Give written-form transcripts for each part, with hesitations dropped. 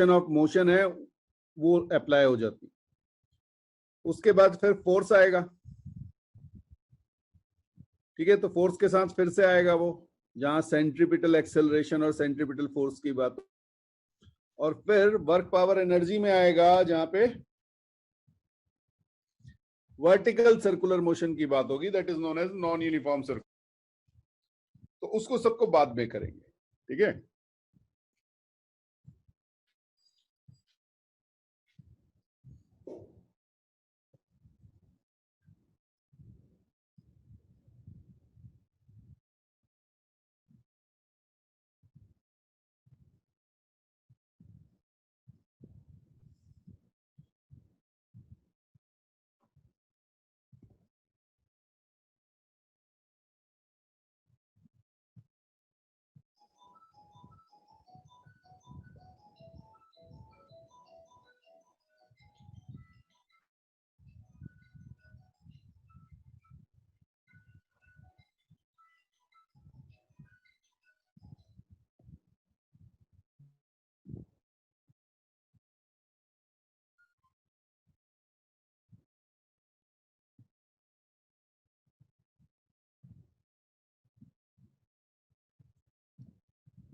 Of motion है वो apply हो जाती। उसके बाद फिर फोर्स आएगा, ठीक है। तो फोर्स के साथ फिर से आएगा वो जहां सेंट्रीपिटल एक्सेलरेशन और सेंट्रीपिटल फोर्स की बात, और फिर वर्क पावर एनर्जी में आएगा जहां पे वर्टिकल सर्कुलर मोशन की बात होगी, that is known as non uniform circular. तो उसको सबको बाद में करेंगे, ठीक है।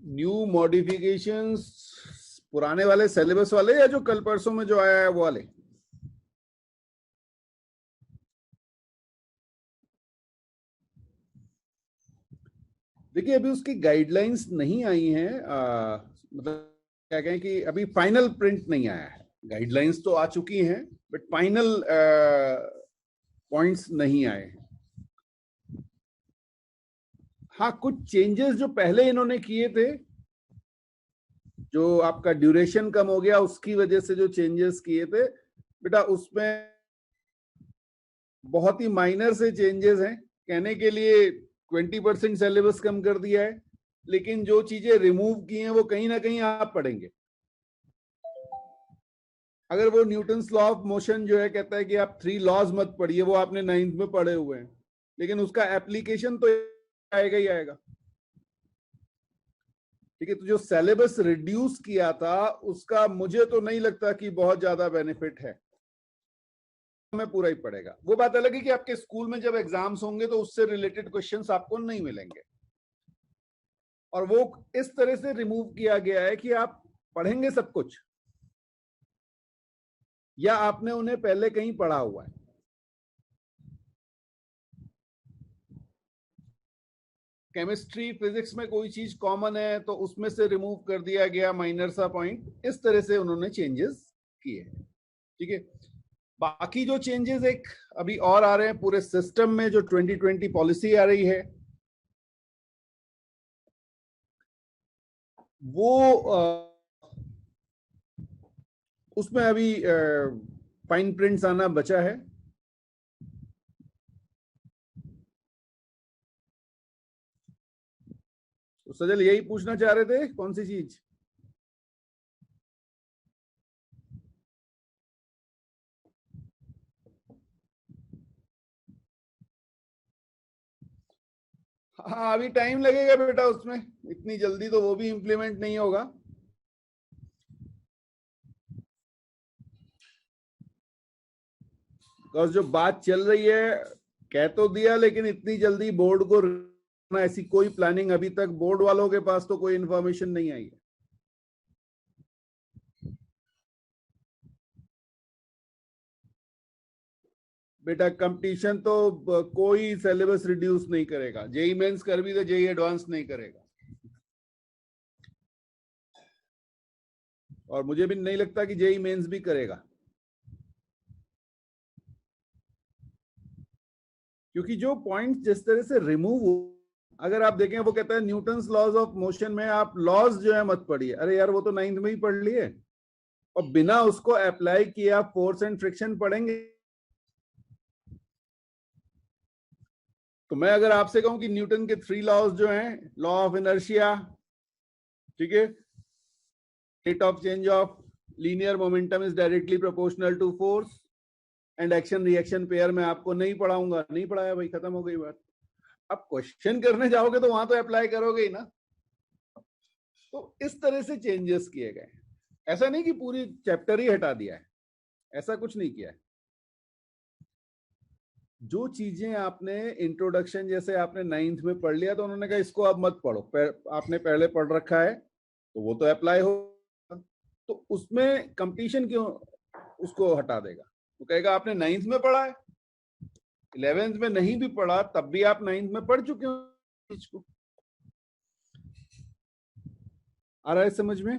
न्यू मॉडिफिकेशंस पुराने वाले सिलेबस वाले या जो कल परसों में जो आया है वो वाले? देखिए अभी उसकी गाइडलाइंस नहीं आई हैं, मतलब क्या कहें कि अभी फाइनल प्रिंट नहीं आया है। गाइडलाइंस तो आ चुकी हैं बट फाइनल पॉइंट्स नहीं आए हैं। हाँ, कुछ चेंजेस जो पहले इन्होंने किए थे, जो आपका ड्यूरेशन कम हो गया उसकी वजह से जो चेंजेस किए थे बेटा, उसमें बहुत ही माइनर से चेंजेस हैं। कहने के लिए 20% सिलेबस कम कर दिया है, लेकिन जो चीजें रिमूव की हैं वो कहीं ना कहीं आप पढ़ेंगे। अगर वो न्यूटन्स लॉ ऑफ मोशन जो है कहता है कि आप 3 लॉज मत पढ़िए, वो आपने 9th में पढ़े हुए हैं, लेकिन उसका एप्लीकेशन तो आएगा ही आएगा, ठीक है। तो जो सिलेबस रिड्यूस किया था उसका मुझे तो नहीं लगता कि बहुत ज्यादा बेनिफिट है, में पूरा ही पड़ेगा। वो बात अलग है कि आपके स्कूल में जब एग्जाम्स होंगे तो उससे रिलेटेड क्वेश्चंस आपको नहीं मिलेंगे, और वो इस तरह से रिमूव किया गया है कि आप पढ़ेंगे सब कुछ या आपने उन्हें पहले कहीं पढ़ा हुआ है। केमिस्ट्री फिजिक्स में कोई चीज कॉमन है तो उसमें से रिमूव कर दिया गया माइनर सा पॉइंट, इस तरह से उन्होंने चेंजेस किए, ठीक है। बाकी जो चेंजेस एक अभी और आ रहे हैं पूरे सिस्टम में, जो 2020 पॉलिसी आ रही है वो उसमें अभी फाइन प्रिंट्स आना बचा है। तो सजल यही पूछना चाह रहे थे, कौन सी चीज? हाँ अभी टाइम लगेगा बेटा उसमें, इतनी जल्दी तो वो भी इंप्लीमेंट नहीं होगा। बिकॉज जो बात चल रही है, कह तो दिया लेकिन इतनी जल्दी बोर्ड को ऐसी कोई प्लानिंग अभी तक बोर्ड वालों के पास तो कोई इंफॉर्मेशन नहीं आई है। बेटा कंपटीशन तो कोई सिलेबस रिड्यूस नहीं करेगा, जेई मेंस कर भी तो जेई एडवांस नहीं करेगा, और मुझे भी नहीं लगता कि जेई मेंस भी करेगा, क्योंकि जो पॉइंट्स जिस तरह से रिमूव हो, अगर आप देखें वो कहता है न्यूटन्स लॉज ऑफ मोशन में आप लॉज जो है मत पढ़िए। अरे यार वो तो 9th में ही पढ़ लिए, और बिना उसको अप्लाई किए आप फोर्स एंड फ्रिक्शन पढ़ेंगे? तो मैं अगर आपसे कहूं कि न्यूटन के 3 लॉज जो हैं, लॉ ऑफ इनर्शिया, ठीक है, rate of change of linear momentum is directly proportional to force and action reaction pair, में आपको नहीं पढ़ाऊंगा, नहीं पढ़ाया भाई, खत्म हो गई बात। अब क्वेश्चन करने जाओगे तो वहां तो अप्लाई करोगे ही ना। तो इस तरह से चेंजेस किए गए। ऐसा नहीं कि पूरी चैप्टर ही हटा दिया है, ऐसा कुछ नहीं किया है। जो चीजें आपने इंट्रोडक्शन जैसे आपने 9th में पढ़ लिया तो उन्होंने कहा इसको अब मत पढ़ो, आपने पहले पढ़ रखा है तो वो तो अप्लाई हो, तो उसमें कंपटीशन क्यों उसको हटा देगा? वो कहेगा आपने 9th में पढ़ा है, 11th में नहीं भी पढ़ा तब भी आप 9th में पढ़ चुके हो चीज को। आ रहा है समझ में?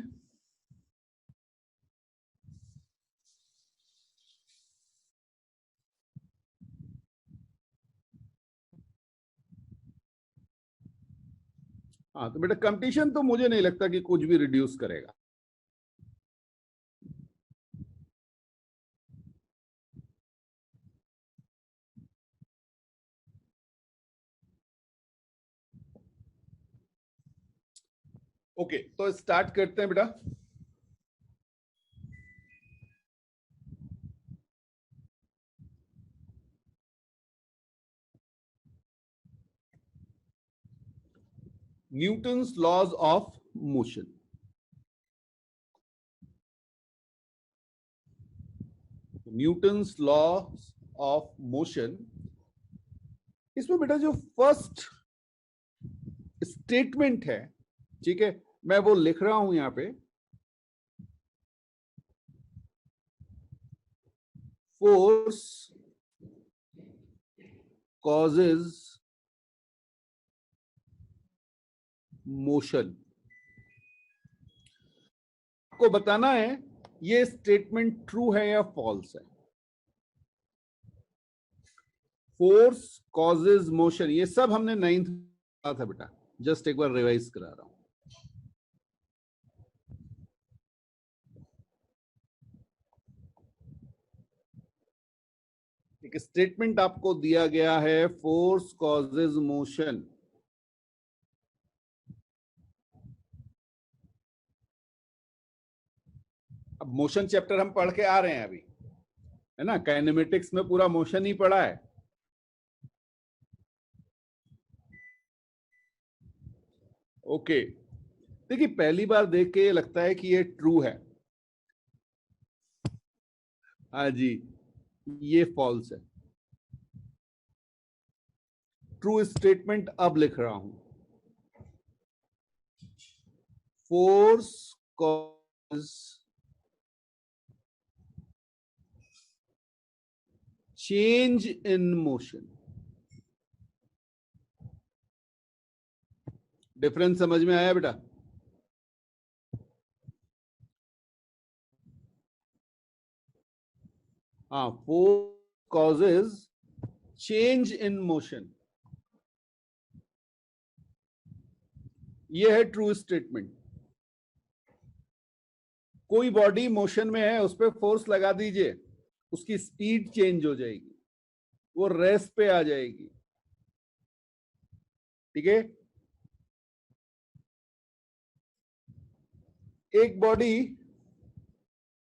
हाँ, तो बेटा कंपटीशन तो मुझे नहीं लगता कि कुछ भी रिड्यूस करेगा। ओके, तो स्टार्ट करते हैं बेटा। Newton's laws of motion. Newton's laws of motion, इसमें बेटा जो फर्स्ट स्टेटमेंट है, ठीक है, मैं वो लिख रहा हूं यहां पे, फोर्स कॉजेज मोशन। आपको बताना है ये स्टेटमेंट ट्रू है या फॉल्स है। फोर्स कॉजेज मोशन, ये सब हमने 9th में पढ़ा था बेटा, जस्ट एक बार रिवाइज करा रहा हूं। एक स्टेटमेंट आपको दिया गया है, फोर्स कॉजेज मोशन। अब मोशन चैप्टर हम पढ़ के आ रहे हैं अभी, है ना, काइनेमेटिक्स में पूरा मोशन ही पढ़ा है। ओके, देखिए पहली बार देख के लगता है कि ये ट्रू है, हाँ जी, ये फॉल्स है। ट्रू स्टेटमेंट अब लिख रहा हूं, force cause change in motion. Difference समझ में आया बेटा? हाँ, force causes change in motion, ये है ट्रू स्टेटमेंट। कोई बॉडी मोशन में है, उस पर फोर्स लगा दीजिए, उसकी स्पीड चेंज हो जाएगी, वो रेस्ट पे आ जाएगी, ठीक है। एक बॉडी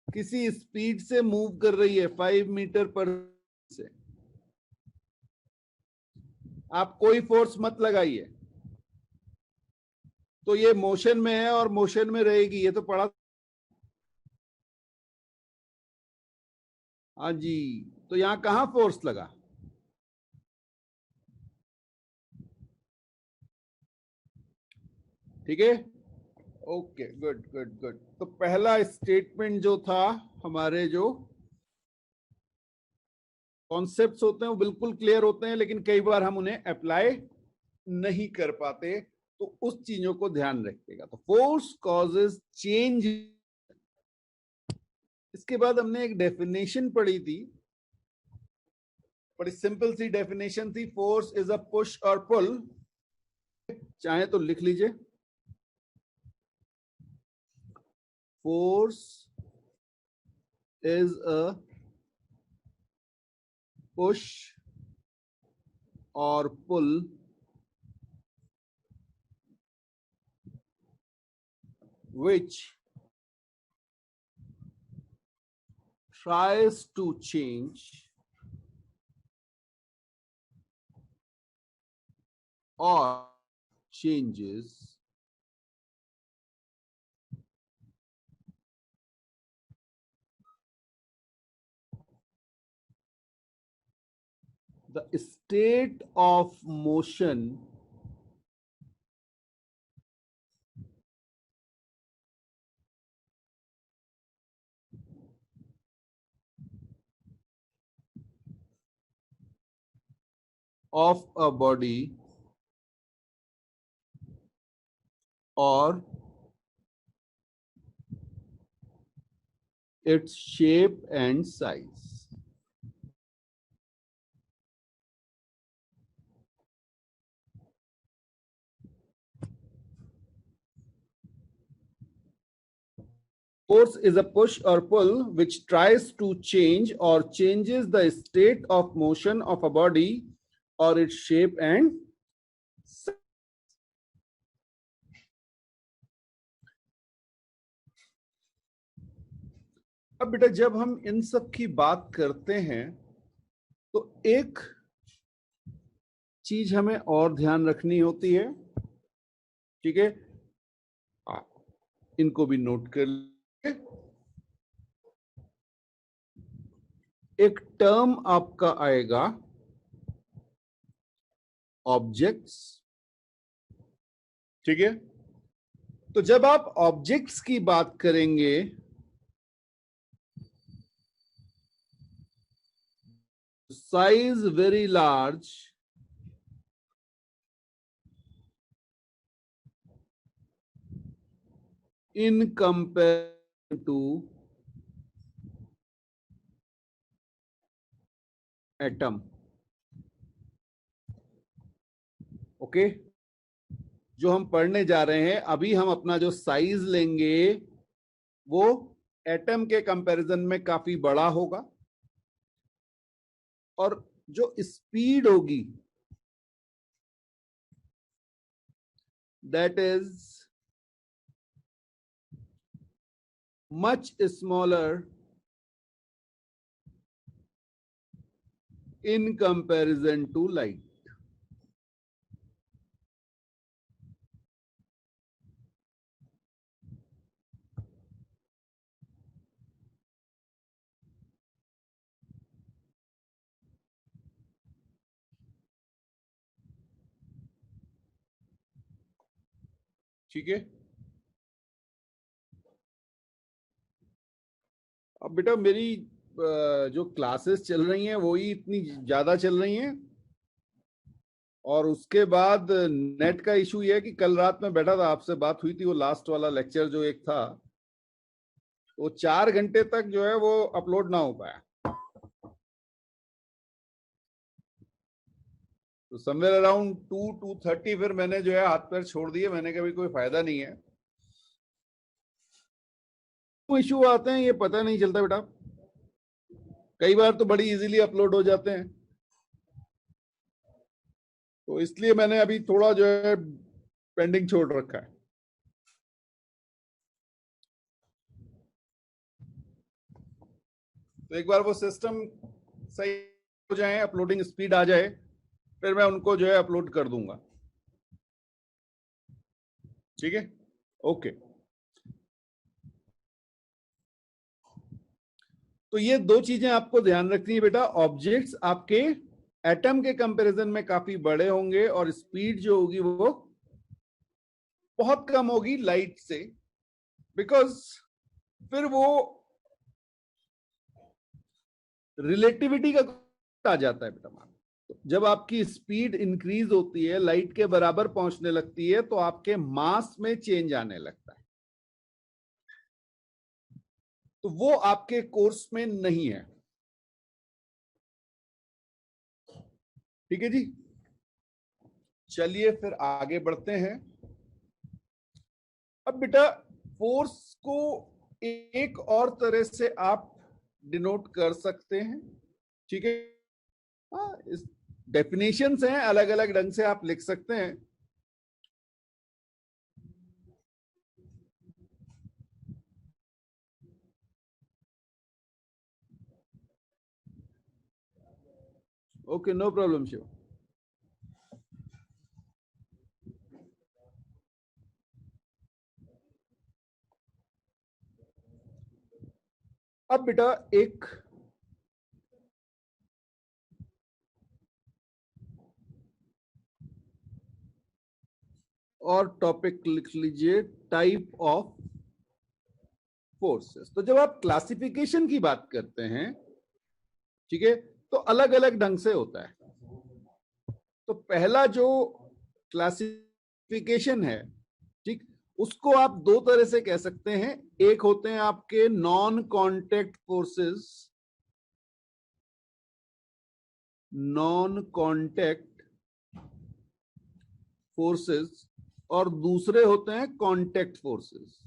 किसी स्पीड से मूव कर रही है 5 मीटर पर से, आप कोई फोर्स मत लगाइए, तो ये मोशन में है और मोशन में रहेगी, ये तो पढ़ा। हाँ जी, तो यहां कहां फोर्स लगा? ठीक है, ओके, गुड गुड गुड। तो पहला स्टेटमेंट जो था, हमारे जो कॉन्सेप्ट्स होते हैं वो बिल्कुल क्लियर होते हैं, लेकिन कई बार हम उन्हें अप्लाई नहीं कर पाते, तो उस चीजों को ध्यान रखिएगा। तो फोर्स कॉजेज चेंज। इसके बाद हमने एक डेफिनेशन पढ़ी थी, बड़ी सिंपल सी डेफिनेशन थी, फोर्स इज अ पुश और पुल। चाहे तो लिख लीजिए, फोर्स इज अ पुश और पुल which tries to change or changes the state of motion of a body or its shape and size. Force is a push or pull which tries to change or changes the state of motion of a body or its shape and size. अब बेटा जब हम इन सब की बात करते हैं तो एक चीज हमें और ध्यान रखनी होती है, ठीक है, इनको भी नोट कर लीजिए। एक टर्म आपका आएगा ऑब्जेक्ट्स, ठीक है। तो जब आप ऑब्जेक्ट्स की बात करेंगे size very large in comparison to atom. Okay, जो हम पढ़ने जा रहे हैं अभी, हम अपना जो साइज लेंगे वो एटम के कंपैरिजन में काफी बड़ा होगा और जो स्पीड होगी that is much smaller in comparison to light. ठीक है, अब बेटा मेरी जो क्लासेस चल रही हैं वो ही इतनी ज्यादा चल रही हैं और उसके बाद नेट का इशू ये है कि कल रात में बैठा था, आपसे बात हुई थी, वो लास्ट वाला लेक्चर जो एक था वो 4 घंटे तक जो है वो अपलोड ना हो पाया। तो समवेयर अराउंड 2-2:30 फिर मैंने जो है हाथ पैर छोड़ दिए, मैंने कहा भी कोई फायदा नहीं है। इशू आते हैं ये पता नहीं चलता बेटा, कई बार तो बड़ी इजीली अपलोड हो जाते हैं, तो इसलिए मैंने अभी थोड़ा जो है पेंडिंग छोड़ रखा है। तो एक बार वो सिस्टम सही हो जाए, अपलोडिंग स्पीड आ जाए, फिर मैं उनको जो है अपलोड कर दूंगा। ठीक है, ओके। तो ये दो चीजें आपको ध्यान रखनी है बेटा, ऑब्जेक्ट्स आपके एटम के कंपैरिजन में काफी बड़े होंगे और स्पीड जो होगी वो बहुत कम होगी लाइट से, बिकॉज फिर वो रिलेटिविटी का आ जाता है बेटा। जब आपकी स्पीड इंक्रीज होती है, लाइट के बराबर पहुंचने लगती है, तो आपके मास में चेंज आने लगता है, तो वो आपके कोर्स में नहीं है। ठीक है जी, चलिए फिर आगे बढ़ते हैं। अब बेटा फोर्स को एक और तरह से आप डिनोट कर सकते हैं, ठीक है। हाँ, इस डेफिनेशंस हैं, अलग अलग ढंग से आप लिख सकते हैं। Okay, no problem Shiv. अब बेटा एक और टॉपिक लिख लीजिए टाइप ऑफ फोर्सेस। तो जब आप क्लासिफिकेशन की बात करते हैं, ठीक है, तो अलग अलग ढंग से होता है। तो पहला जो क्लासिफिकेशन है, ठीक, उसको आप दो तरह से कह सकते हैं। एक होते हैं आपके non contact forces, non contact forces, और दूसरे होते हैं कांटेक्ट फोर्सेस।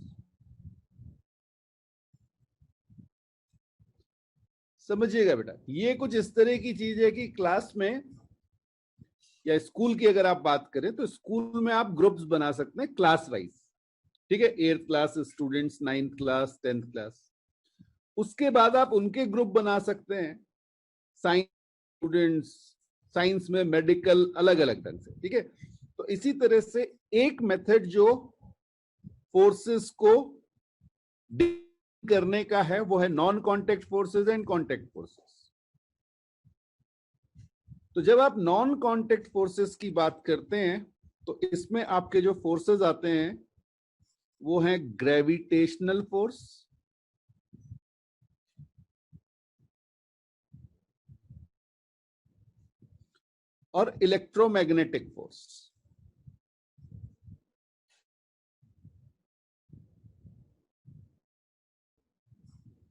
समझिएगा बेटा, ये कुछ इस तरह की चीज है कि क्लास में या स्कूल की अगर आप बात करें तो स्कूल में आप ग्रुप्स बना सकते हैं क्लास वाइज, ठीक है, 8th class students, 9th class, 10th class. उसके बाद आप उनके ग्रुप बना सकते हैं, साइंस स्टूडेंट्स, साइंस में मेडिकल, अलग अलग ढंग से, ठीक है। तो इसी तरह से एक मेथड जो फोर्सेस को करने का है वो है non contact forces and contact forces. तो जब आप नॉन कांटेक्ट फोर्सेस की बात करते हैं तो इसमें आपके जो फोर्सेस आते हैं वो है ग्रेविटेशनल फोर्स, और इलेक्ट्रोमैग्नेटिक फोर्स।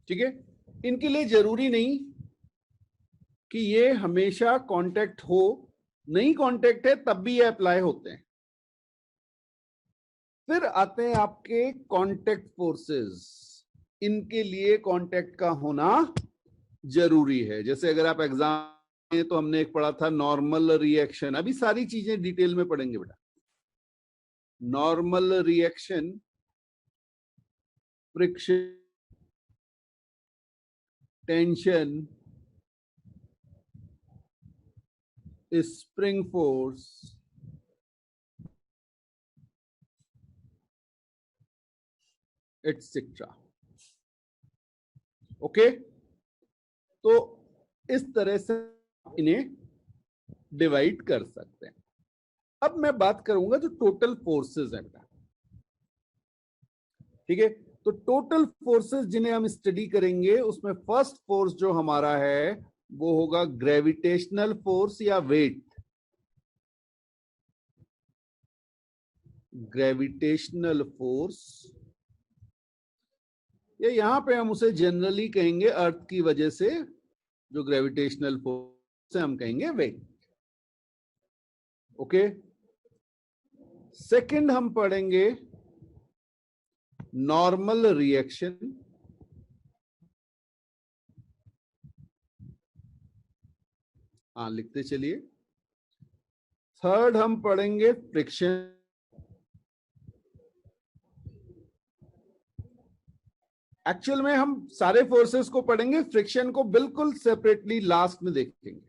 ठीक है, इनके लिए जरूरी नहीं कि ये हमेशा कांटेक्ट हो, नहीं कांटेक्ट है तब भी ये अप्लाई होते हैं। फिर आते हैं आपके कांटेक्ट फोर्सेस, इनके लिए कांटेक्ट का होना जरूरी है। जैसे अगर आप एग्जाम में, तो हमने एक पढ़ा था नॉर्मल रिएक्शन, अभी सारी चीजें डिटेल में पढ़ेंगे बेटा। Normal reaction, friction, tension, spring force, etcetera. Okay, तो इस तरह से इन्हें डिवाइड कर सकते हैं। अब मैं बात करूंगा जो टोटल फोर्सेस है बेटा, ठीक है। तो टोटल फोर्सेस जिन्हें हम स्टडी करेंगे उसमें फर्स्ट फोर्स जो हमारा है वो होगा ग्रेविटेशनल फोर्स या वेट। ग्रेविटेशनल फोर्स, या यहां पे हम उसे जनरली कहेंगे अर्थ की वजह से जो ग्रेविटेशनल फोर्स से हम कहेंगे वेट। ओके, सेकंड हम पढ़ेंगे नॉर्मल रिएक्शन, हाँ लिखते चलिए। थर्ड हम पढ़ेंगे फ्रिक्शन। एक्चुअल में हम सारे फोर्सेस को पढ़ेंगे, फ्रिक्शन को बिल्कुल सेपरेटली लास्ट में देखेंगे,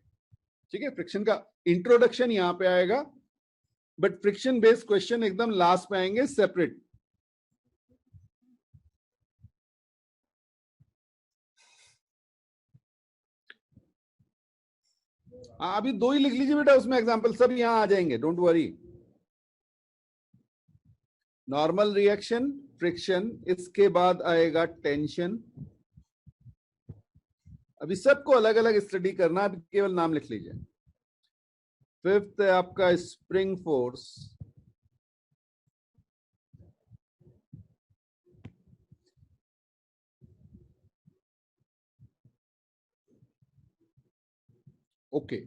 ठीक है। फ्रिक्शन का इंट्रोडक्शन यहां पे आएगा, बट फ्रिक्शन बेस्ड क्वेश्चन एकदम लास्ट में आएंगे सेपरेट। अभी दो ही लिख लीजिए बेटा, उसमें एग्जांपल सब यहां आ जाएंगे, don't worry. Normal reaction, friction, इसके बाद आएगा टेंशन। अभी सबको अलग अलग स्टडी करना, अभी केवल नाम लिख लीजिए। फिफ्थ है आपका स्प्रिंग फोर्स, ओके।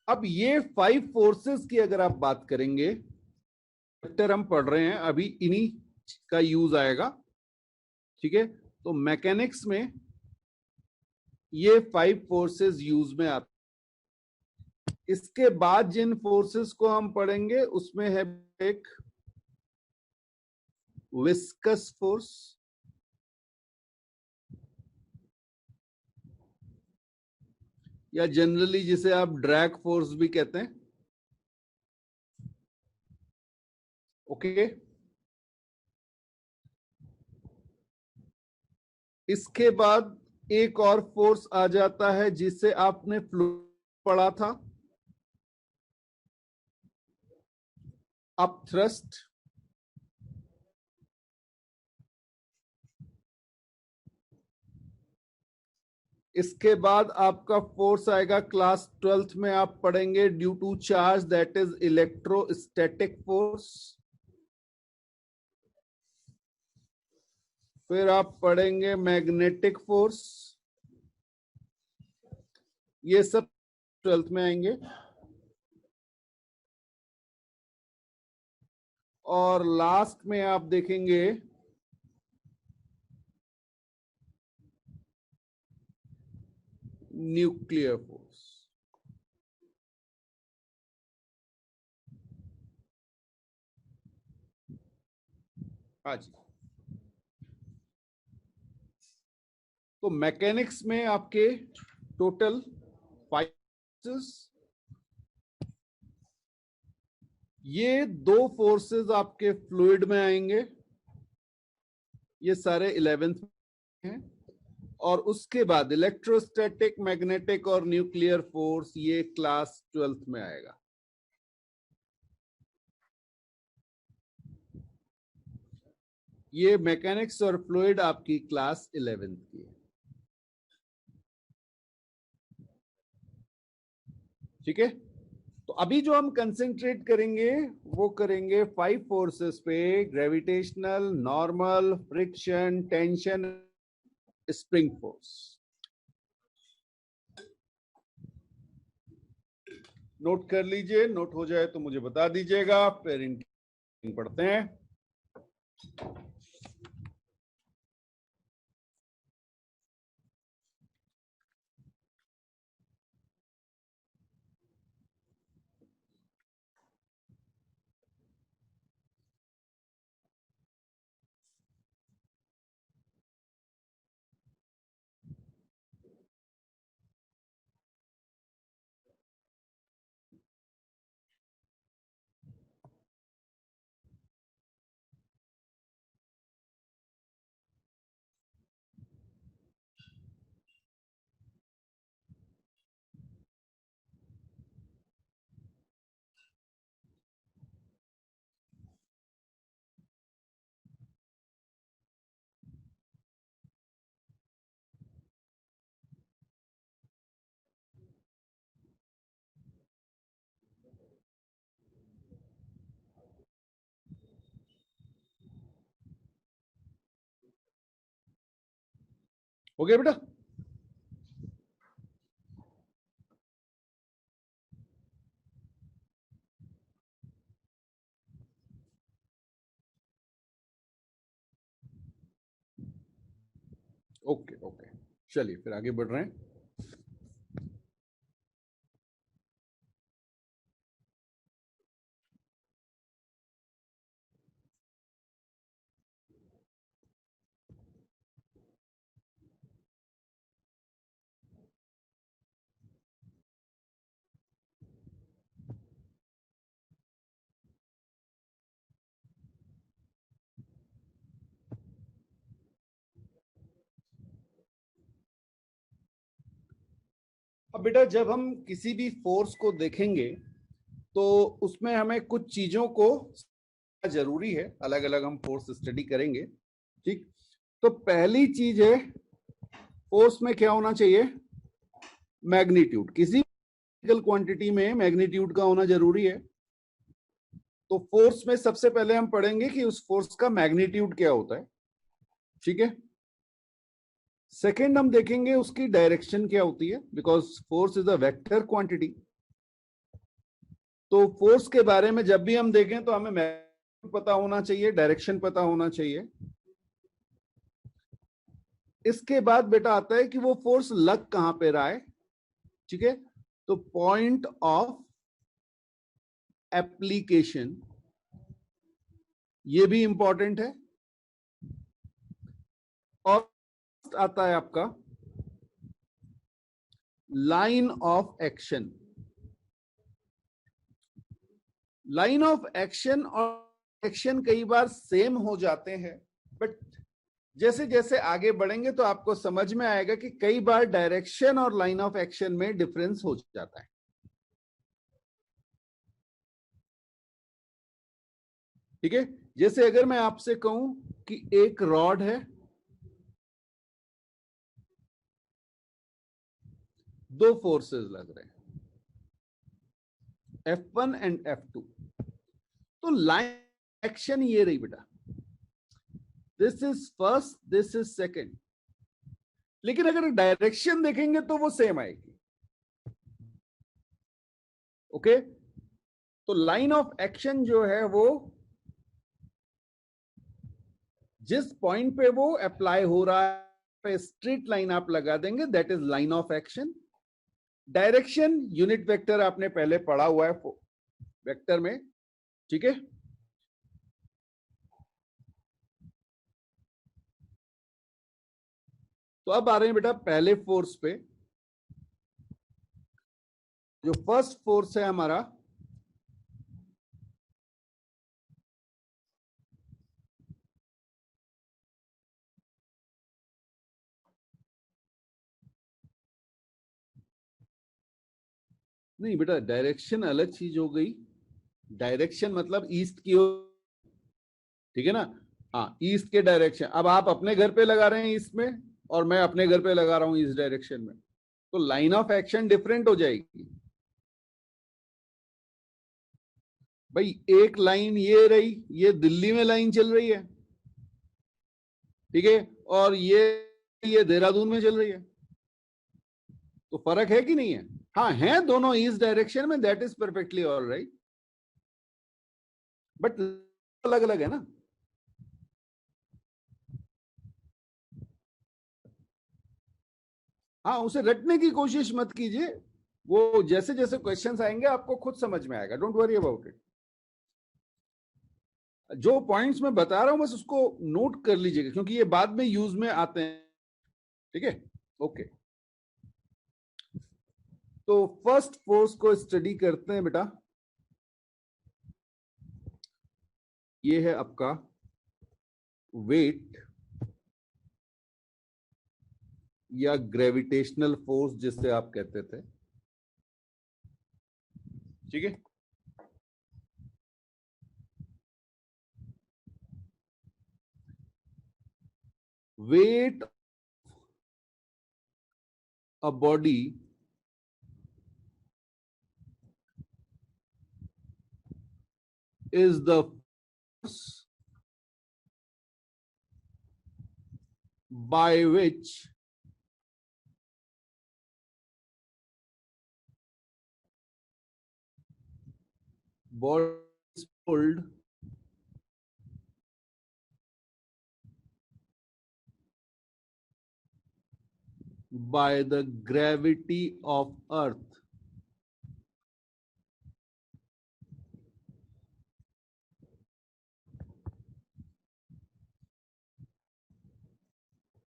अब ये 5 फोर्सेस की अगर आप बात करेंगे, चैप्टर हम पढ़ रहे हैं अभी, इन्हीं का यूज आएगा, ठीक है। तो मैकेनिक्स में ये 5 फोर्सेस यूज में आते। इसके बाद जिन फोर्सेस को हम पढ़ेंगे उसमें है एक विस्कस फोर्स, या जनरली जिसे आप ड्रैग फोर्स भी कहते हैं, ओके। इसके बाद एक और फोर्स आ जाता है जिसे आपने फ्लो पढ़ा था, अपथ्रस्ट। इसके बाद आपका फोर्स आएगा क्लास 12th में आप पढ़ेंगे due to charge, that is electrostatic force. फिर आप पढ़ेंगे मैग्नेटिक फोर्स, ये सब 12th में आएंगे। और लास्ट में आप देखेंगे न्यूक्लियर फोर्स। हाँ जी। तो मैकेनिक्स में आपके टोटल 5 फोर्सेस, ये 2 फोर्सेस आपके फ्लूइड में आएंगे, ये सारे 11th हैं। और उसके बाद इलेक्ट्रोस्टैटिक, मैग्नेटिक और न्यूक्लियर फोर्स ये क्लास 12th में आएगा। ये मैकेनिक्स और फ्लूइड आपकी क्लास 11th की है। ठीक है, तो अभी जो हम कंसेंट्रेट करेंगे वो करेंगे 5 फोर्सेस पे, gravitational, normal, friction, tension, spring force. Note कर लीजिए, नोट हो जाए तो मुझे बता दीजिएगा, फिर इन पढ़ते हैं। हो गया बेटा? ओके ओके, चलिए फिर आगे बढ़ रहे हैं। अब बेटा जब हम किसी भी फोर्स को देखेंगे तो उसमें हमें कुछ चीजों को जरूरी है, अलग अलग हम फोर्स स्टडी करेंगे। ठीक, तो पहली चीज है फोर्स में क्या होना चाहिए? मैग्नीट्यूड। किसी फिजिकल क्वांटिटी में मैग्नीट्यूड का होना जरूरी है। तो फोर्स में सबसे पहले हम पढ़ेंगे कि उस फोर्स का मैग्नीट्यूड क्या होता है। ठीक है, सेकेंड हम देखेंगे उसकी डायरेक्शन क्या होती है, because force is a vector quantity. तो फोर्स के बारे में जब भी हम देखें तो हमें मैग्नीट्यूड पता होना चाहिए, डायरेक्शन पता होना चाहिए। इसके बाद बेटा आता है कि वो फोर्स लग कहां पे रहा है। ठीक है, तो पॉइंट ऑफ एप्लीकेशन ये भी इंपॉर्टेंट है। और आता है आपका line of action. Line of action और एक्शन कई बार सेम हो जाते हैं, बट जैसे जैसे आगे बढ़ेंगे तो आपको समझ में आएगा कि कई बार डायरेक्शन और लाइन ऑफ एक्शन में डिफरेंस हो जाता है। ठीक है, जैसे अगर मैं आपसे कहूं कि एक रॉड है, दो फोर्सेस लग रहे हैं, F1 एंड F2। तो लाइन एक्शन ये रही बेटा, this is first, this is second, लेकिन अगर डायरेक्शन देखेंगे तो वो सेम आएगी। ओके, तो लाइन ऑफ एक्शन जो है वो जिस पॉइंट पे वो अप्लाई हो रहा है, स्ट्रेट लाइन आप लगा देंगे, that is line of action. Direction unit vector आपने पहले पढ़ा हुआ है वेक्टर में, ठीक है। तो अब आ रहे हैं बेटा पहले फोर्स पे। जो फर्स्ट फोर्स है हमारा, नहीं बेटा डायरेक्शन अलग चीज हो गई। डायरेक्शन मतलब ईस्ट की ओर, ठीक है ना। हाँ, ईस्ट के डायरेक्शन। अब आप अपने घर पे लगा रहे हैं ईस्ट में, और मैं अपने घर पे लगा रहा हूं ईस्ट डायरेक्शन में, तो लाइन ऑफ एक्शन डिफरेंट हो जाएगी भाई। एक लाइन ये रही, ये दिल्ली में लाइन चल रही है, ठीक है, और ये देहरादून में चल रही है, तो फर्क है कि नहीं है? हाँ है, दोनों ईस्ट डायरेक्शन में, that is perfectly all right, but अलग अलग है ना। हाँ, उसे रटने की कोशिश मत कीजिए, वो जैसे जैसे क्वेश्चंस आएंगे आपको खुद समझ में आएगा, डोंट वरी अबाउट इट। जो पॉइंट्स मैं बता रहा हूं बस उसको नोट कर लीजिएगा, क्योंकि ये बाद में यूज में आते हैं, ठीक है। ओके, तो फर्स्ट फोर्स को स्टडी करते हैं बेटा। ये है आपका वेट या ग्रेविटेशनल फोर्स जिससे आप कहते थे, ठीक है। Weight a body is the force by which body is pulled by the gravity of earth.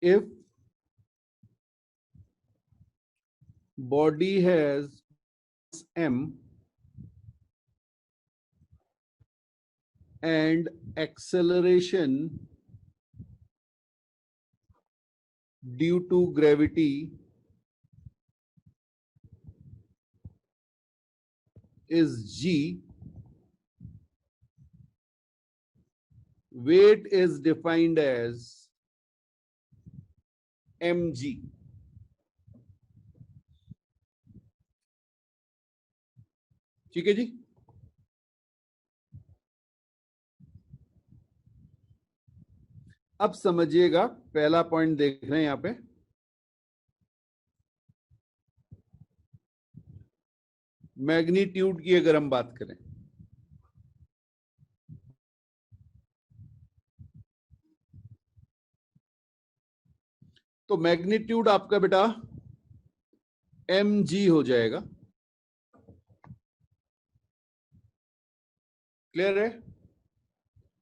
If body has m and acceleration due to gravity is g, weight is defined as mg, ठीक है जी। अब समझिएगा, पहला point देख रहे हैं यहां पे, मैग्नीट्यूड की अगर हम बात करें, तो मैग्नीट्यूड आपका बेटा mg हो जाएगा। क्लियर है?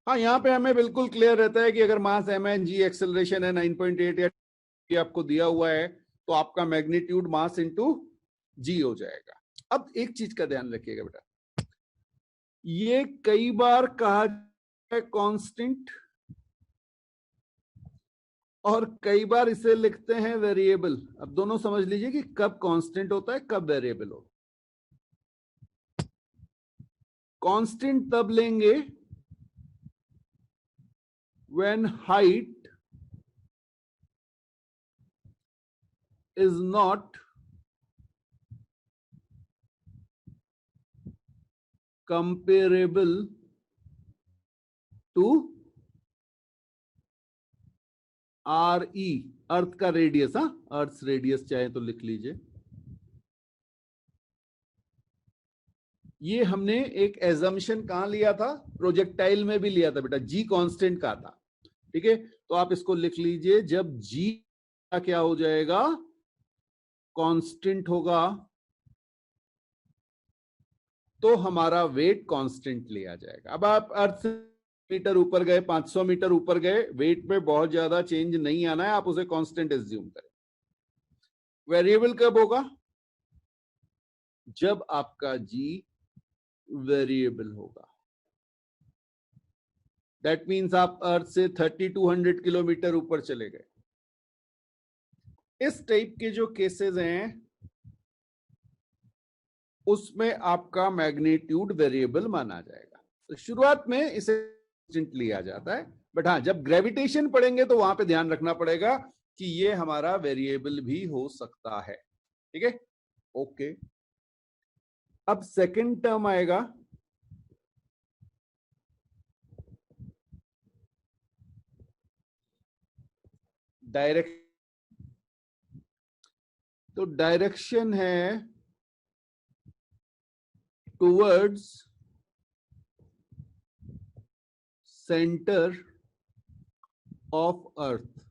हाँ, यहाँ पे हमें बिल्कुल क्लियर रहता है कि अगर मास m है, g एक्सेलरेशन है 9.8 या आपको दिया हुआ है, तो आपका मैग्नीट्यूड मास इंटू g हो जाएगा। अब एक चीज का ध्यान रखिएगा बेटा, ये कई बार कहा है कांस्टेंट, और कई बार इसे लिखते हैं वेरिएबल। अब दोनों समझ लीजिए कि कब कांस्टेंट होता है, कब वेरिएबल होता है। कांस्टेंट तब लेंगे when height is not comparable to R E, earth का रेडियस, हाँ अर्थ रेडियस चाहे तो लिख लीजिए। ये हमने एक एजम्पशन कहां लिया था, प्रोजेक्टाइल में भी लिया था बेटा, जी कांस्टेंट का था। ठीक है, तो आप इसको लिख लीजिए, जब जी क्या हो जाएगा, कांस्टेंट होगा, तो हमारा वेट कांस्टेंट लिया जाएगा। अब आप अर्थ से मीटर ऊपर गए, 500 मीटर ऊपर गए, वेट में बहुत ज्यादा चेंज नहीं आना है, आप उसे कांस्टेंट एज्यूम करें। वेरिएबल कब होगा, जब आपका जी वेरिएबल होगा। दैट मीन्स आप अर्थ से 3200 किलोमीटर ऊपर चले गए। इस टाइप के जो केसेस हैं उसमें आपका मैग्नीट्यूड वेरिएबल माना जाएगा। तो शुरुआत में इसे कांस्टेंट लिया जाता है, बट हाँ जब ग्रेविटेशन पढ़ेंगे तो वहां पे ध्यान रखना पड़ेगा कि ये हमारा वेरिएबल भी हो सकता है। ठीक है, ओके। अब सेकंड टर्म आएगा डायरेक्शन। तो डायरेक्शन है टुवर्ड्स सेंटर ऑफ अर्थ।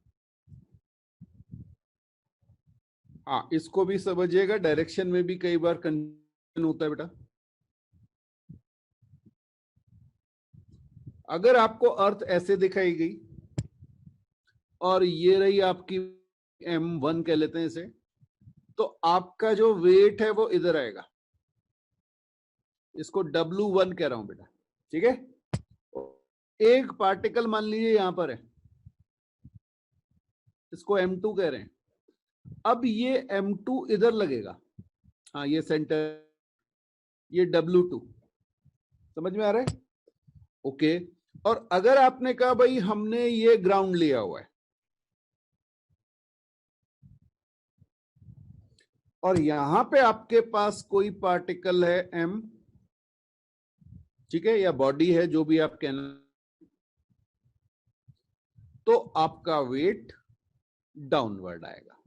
हाँ इसको भी समझिएगा, डायरेक्शन में भी कई बार कंफ्यूजन होता है बेटा। अगर आपको अर्थ ऐसे दिखाई गई और ये रही आपकी M1 कह लेते हैं इसे, तो आपका जो वेट है वो इधर आएगा, इसको W1 कह रहा हूं बेटा। ठीक है, एक पार्टिकल मान लीजिए यहां पर है, इसको M2 कह रहे हैं। अब ये M2 इधर लगेगा, हाँ ये सेंटर, ये W2, समझ में आ रहा है? ओके। और अगर आपने कहा भाई हमने ये ग्राउंड लिया हुआ है और यहां पे आपके पास कोई पार्टिकल है M, ठीक है, या बॉडी है, जो भी आप कहना, तो आपका वेट डाउनवर्ड आएगा।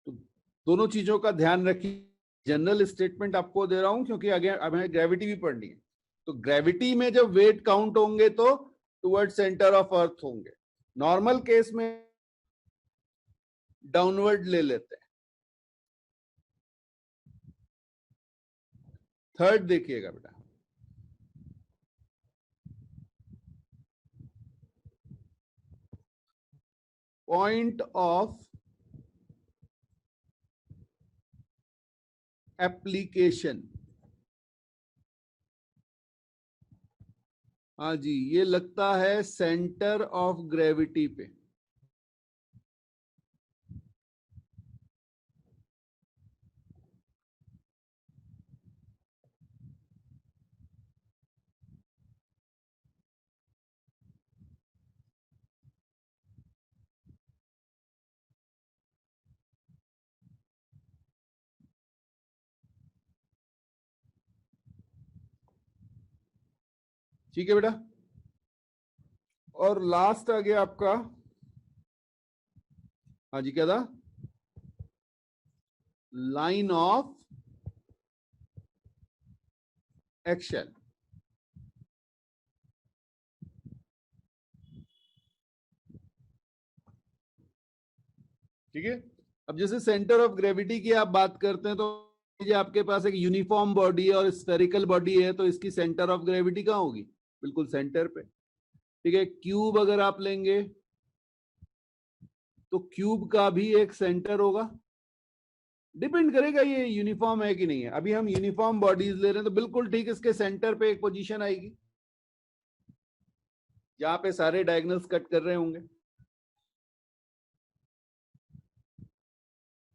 तो दोनों चीजों का ध्यान रखिए। जनरल स्टेटमेंट आपको दे रहा हूं क्योंकि आगे अब हमें ग्रेविटी भी पढ़नी है। तो ग्रेविटी में जब वेट काउंट होंगे तो टुवर्ड सेंटर ऑफ अर्थ होंगे, नॉर्मल केस में डाउनवर्ड ले लेते हैं। थर्ड देखिएगा बेटा, पॉइंट ऑफ एप्लीकेशन। हाँ जी, ये लगता है सेंटर ऑफ ग्रेविटी पे। ठीक है बेटा, और लास्ट आ गया आपका, हाँ जी क्या था, लाइन ऑफ एक्शन। ठीक है, अब जैसे सेंटर ऑफ ग्रेविटी की आप बात करते हैं, तो ये आपके पास एक यूनिफॉर्म बॉडी है और स्फेरिकल बॉडी है, तो इसकी सेंटर ऑफ ग्रेविटी कहां होगी, बिल्कुल सेंटर पे। ठीक है, क्यूब अगर आप लेंगे तो क्यूब का भी एक सेंटर होगा, डिपेंड करेगा ये यूनिफॉर्म है कि नहीं है। अभी हम यूनिफॉर्म बॉडीज ले रहे हैं तो बिल्कुल ठीक इसके सेंटर पे एक पोजीशन आएगी जहां पे सारे डायगोनल्स कट कर रहे होंगे।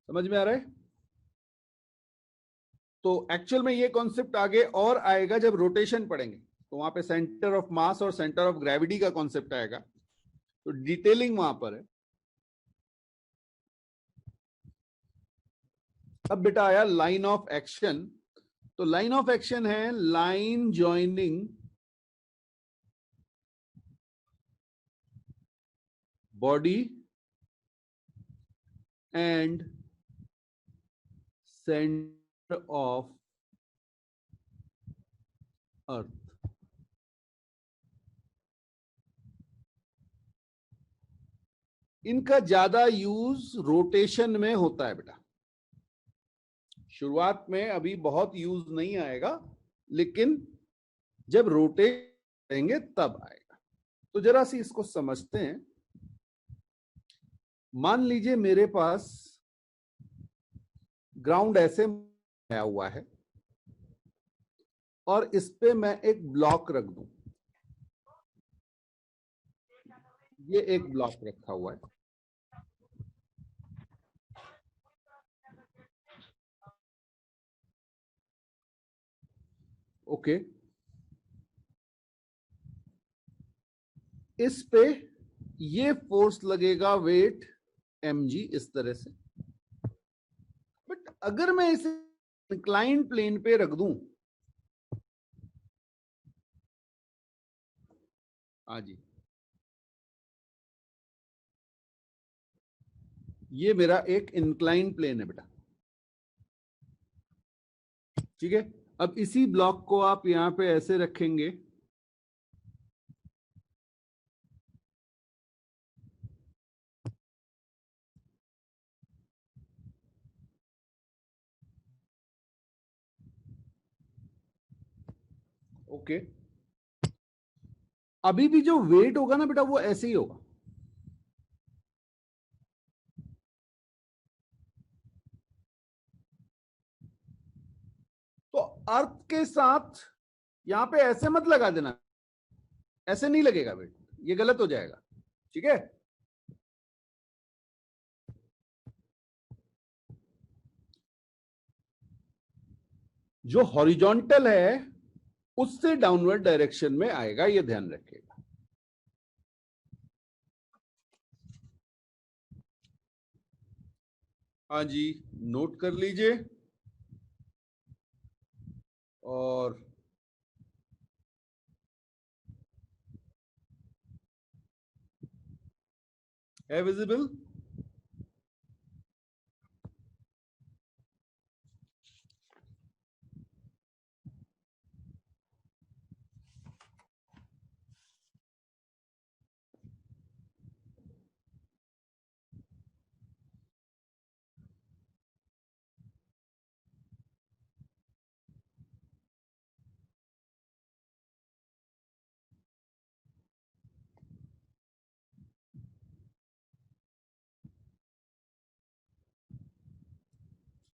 समझ में आ रहा है? तो एक्चुअल में ये कॉन्सेप्ट आगे और आएगा जब रोटेशन पढ़ेंगे, तो वहां पे सेंटर ऑफ मास और सेंटर ऑफ ग्रेविटी का कॉन्सेप्ट आएगा, तो डिटेलिंग वहां पर है। अब बेटा आया लाइन ऑफ एक्शन। तो लाइन ऑफ एक्शन है line joining body and centre of earth. इनका ज्यादा यूज रोटेशन में होता है बेटा। शुरुआत में अभी बहुत यूज नहीं आएगा, लेकिन जब रोटेट करेंगे तब आएगा। तो जरा सी इसको समझते हैं। मान लीजिए मेरे पास ग्राउंड ऐसे आया हुआ है और इस पे मैं एक ब्लॉक रख दूं। ये एक ब्लॉक रखा हुआ है, ओके। इस पे ये फोर्स लगेगा वेट mg इस तरह से। बट अगर मैं इसे इंक्लाइंड प्लेन पे रख दूं, हाँ जी, ये मेरा एक इंक्लाइन प्लेन है बेटा, ठीक है। अब इसी ब्लॉक को आप यहां पे ऐसे रखेंगे, ओके। अभी भी जो वेट होगा ना बेटा वो ऐसे ही होगा। तो अर्थ के साथ यहां पे ऐसे मत लगा देना, ऐसे नहीं लगेगा वेट, ये गलत हो जाएगा, ठीक है। जो हॉरिजॉन्टल है उससे डाउनवर्ड डायरेक्शन में आएगा, ये ध्यान रखिएगा। हाँ जी, नोट कर लीजिए। और है विजिबल?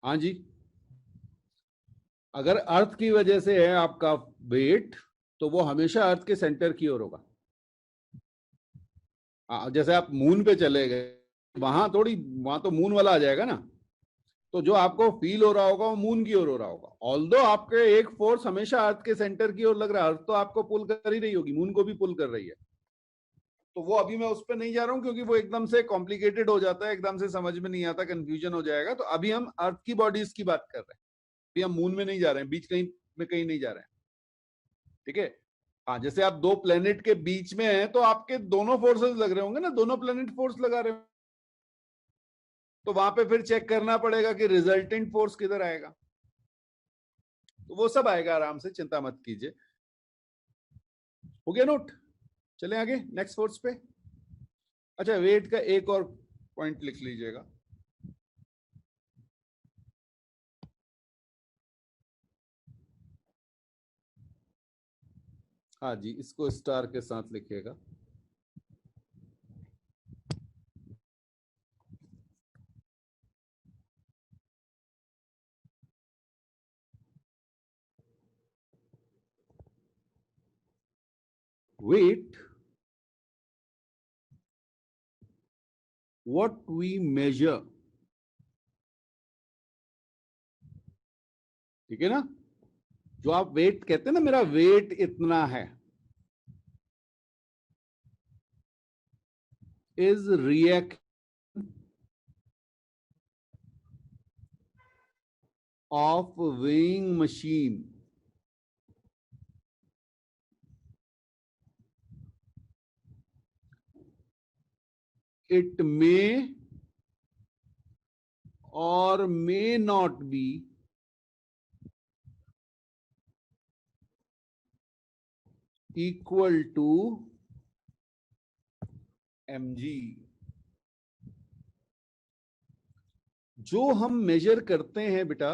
हाँ जी, अगर अर्थ की वजह से है आपका वेट, तो वो हमेशा अर्थ के सेंटर की ओर होगा। जैसे आप मून पे चले गए, वहां थोड़ी, वहां तो मून वाला आ जाएगा ना। तो जो आपको फील हो रहा होगा वो मून की ओर हो रहा होगा। ऑल्दो आपके एक फोर्स हमेशा अर्थ के सेंटर की ओर लग रहा है, अर्थ तो आपको पुल कर ही रही होगी, मून को भी पुल कर रही है। तो वो अभी मैं उस पर नहीं जा रहा हूं, क्योंकि वो एकदम से कॉम्प्लिकेटेड हो जाता है, एकदम से समझ में नहीं आता, कंफ्यूजन हो जाएगा। तो अभी हम अर्थ की बॉडीज की बात कर रहे हैं, अभी हम मून में नहीं जा रहे हैं, बीच कहीं में कहीं नहीं जा रहे हैं, ठीक है। हाँ, जैसे आप दो प्लेनेट के बीच में हैं तो आपके दोनों फोर्सेस लग रहे होंगे ना, दोनों प्लेनेट फोर्स लगा रहे हो, तो वहां पे फिर चेक करना पड़ेगा कि रिजल्टेंट फोर्स किधर आएगा। तो वो सब आएगा, आराम से, चिंता मत कीजिए। हो गया नोट? चले आगे नेक्स्ट फोर्स पे। अच्छा, वेट का एक और पॉइंट लिख लीजिएगा। हाँ जी, इसको स्टार के साथ लिखिएगा। weight what we measure, ठीक है ना। जो आप वेट कहते हैं ना, मेरा वेट इतना है, is react of weighing machine it may or may not be equal to mg। जो हम मेजर करते हैं बेटा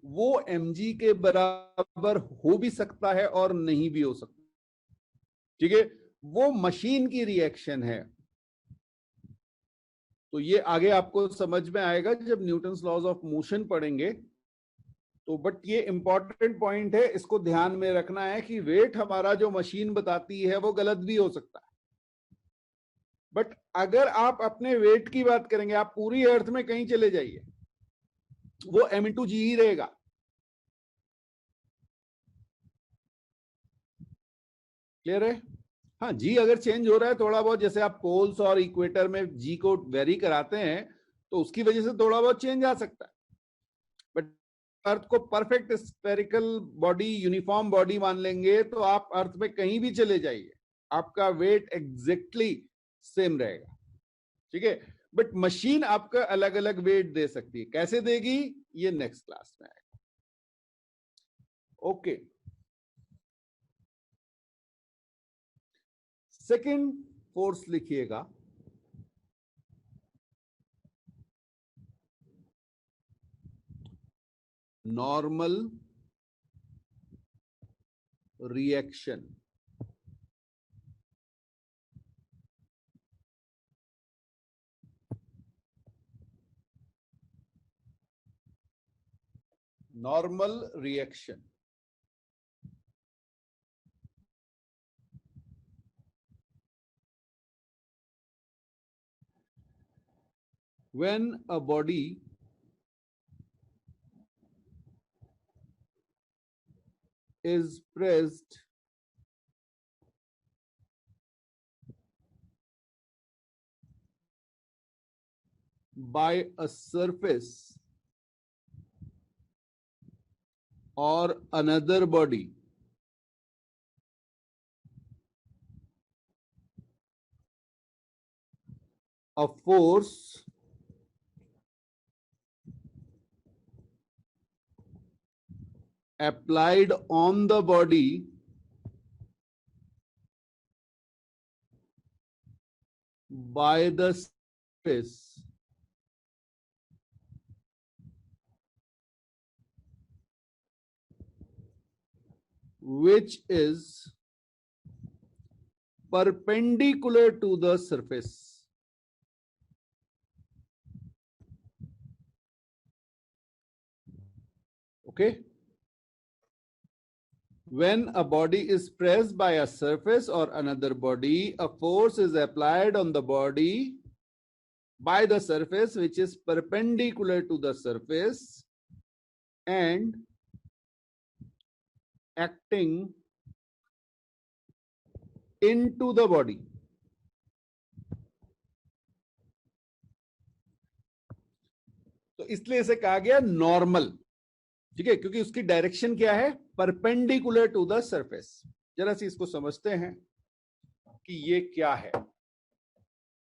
वो mg के बराबर हो भी सकता है और नहीं भी हो सकता, ठीक है। वो मशीन की रिएक्शन है। तो ये आगे आपको समझ में आएगा जब न्यूटन्स लॉज ऑफ मोशन पढ़ेंगे। तो बट ये इंपॉर्टेंट पॉइंट है, इसको ध्यान में रखना है कि वेट हमारा जो मशीन बताती है वो गलत भी हो सकता है। बट अगर आप अपने वेट की बात करेंगे, आप पूरी अर्थ में कहीं चले जाइए, वो m/g ही रहेगा। क्लियर है? हाँ, जी अगर चेंज हो रहा है थोड़ा बहुत, जैसे आप पोल्स और इक्वेटर में जी को वेरी कराते हैं तो उसकी वजह से थोड़ा बहुत चेंज आ सकता है। बट अर्थ को perfect spherical body, uniform body मान लेंगे तो आप अर्थ में कहीं भी चले जाइए, आपका वेट एग्जैक्टली सेम रहेगा, ठीक है। बट मशीन आपका अलग अलग वेट दे सकती है। कैसे देगी ये नेक्स्ट क्लास में आएगा। ओके, सेकंड फोर्स लिखिएगा, normal reaction. Normal reaction when a body is pressed by a surface or another body a force applied on the body by the surface which is perpendicular to the surface. Okay? When a body is pressed by a surface or another body, a force is applied on the body by the surface which is perpendicular to the surface and acting into the body. तो इसलिए इसे कहा गया normal, ठीक है, क्योंकि उसकी direction क्या है, परपेंडिकुलर टू द सरफेस। जरा सी इसको समझते हैं कि ये क्या है।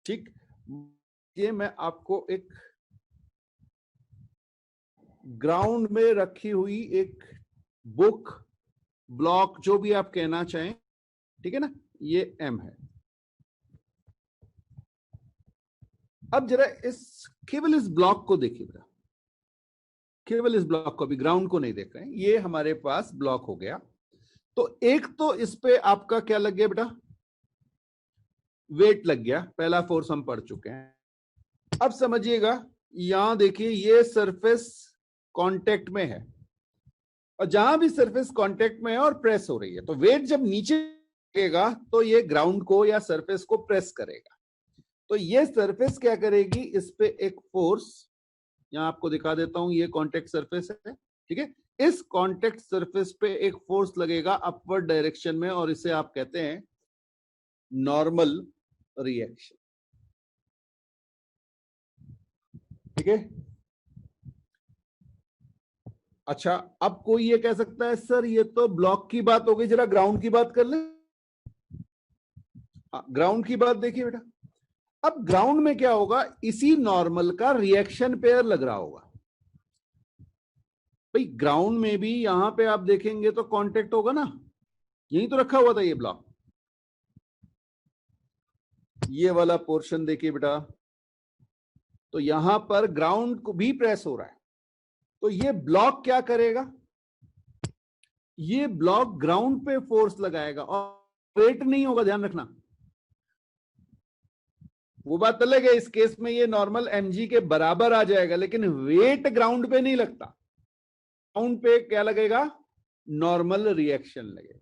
ठीक, ये मैं आपको एक ग्राउंड में रखी हुई एक बुक, ब्लॉक, जो भी आप कहना चाहें, ठीक है ना, ये M है। अब जरा केवल इस ब्लॉक को देखिए बेटा, केवल इस ब्लॉक को, भी ग्राउंड को नहीं देख रहे हैं। ये हमारे पास ब्लॉक हो गया। तो एक तो इस पे आपका क्या लग गया बेटा, वेट लग गया, पहला फोर्स हम पढ़ चुके हैं। अब समझिएगा, यहां देखिए ये सरफेस कांटेक्ट में है, और जहां भी सरफेस कांटेक्ट में है और प्रेस हो रही है, तो वेट जब नीचे लगेगा तो ये ग्राउंड को या सरफेस को प्रेस करेगा। तो ये सरफेस क्या करेगी, इस पे एक फोर्स, यहां आपको दिखा देता हूं, ये कांटेक्ट सरफेस है, ठीक है। इस कांटेक्ट सरफेस पे एक फोर्स लगेगा अपवर्ड डायरेक्शन में, और इसे आप कहते हैं नॉर्मल रिएक्शन, ठीक है। अच्छा, अब कोई ये कह सकता है सर ये तो ब्लॉक की बात हो गई, जरा ग्राउंड की बात कर ले। ग्राउंड की बात देखिए बेटा, अब ग्राउंड में क्या होगा, इसी नॉर्मल का रिएक्शन पेयर लग रहा होगा। भाई ग्राउंड में भी यहां पे आप देखेंगे तो कांटेक्ट होगा ना, यही तो रखा हुआ था ये ब्लॉक। ये वाला पोर्शन देखिए बेटा, तो यहां पर ग्राउंड को भी प्रेस हो रहा है, तो ये ब्लॉक क्या करेगा, ये ब्लॉक ग्राउंड पे फोर्स लगाएगा और वेट नहीं होगा, ध्यान रखना। वो बात अलग है, इस केस में ये नॉर्मल mg के बराबर आ जाएगा, लेकिन वेट ग्राउंड पे नहीं लगता। ग्राउंड पे क्या लगेगा, नॉर्मल रिएक्शन लगेगा।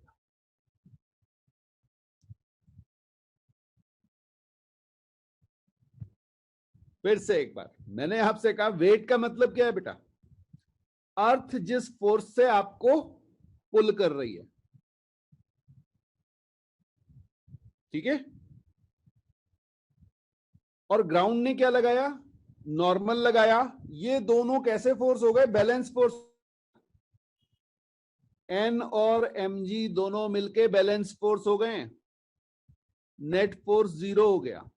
फिर से एक बार, मैंने आपसे कहा वेट का मतलब क्या है बेटा, अर्थ जिस फोर्स से आपको पुल कर रही है, ठीक है। और ग्राउंड ने क्या लगाया, नॉर्मल लगाया। ये दोनों कैसे फोर्स हो गए, बैलेंस फोर्स। एन और mg दोनों मिलके बैलेंस फोर्स हो गए, नेट फोर्स 0 हो गया।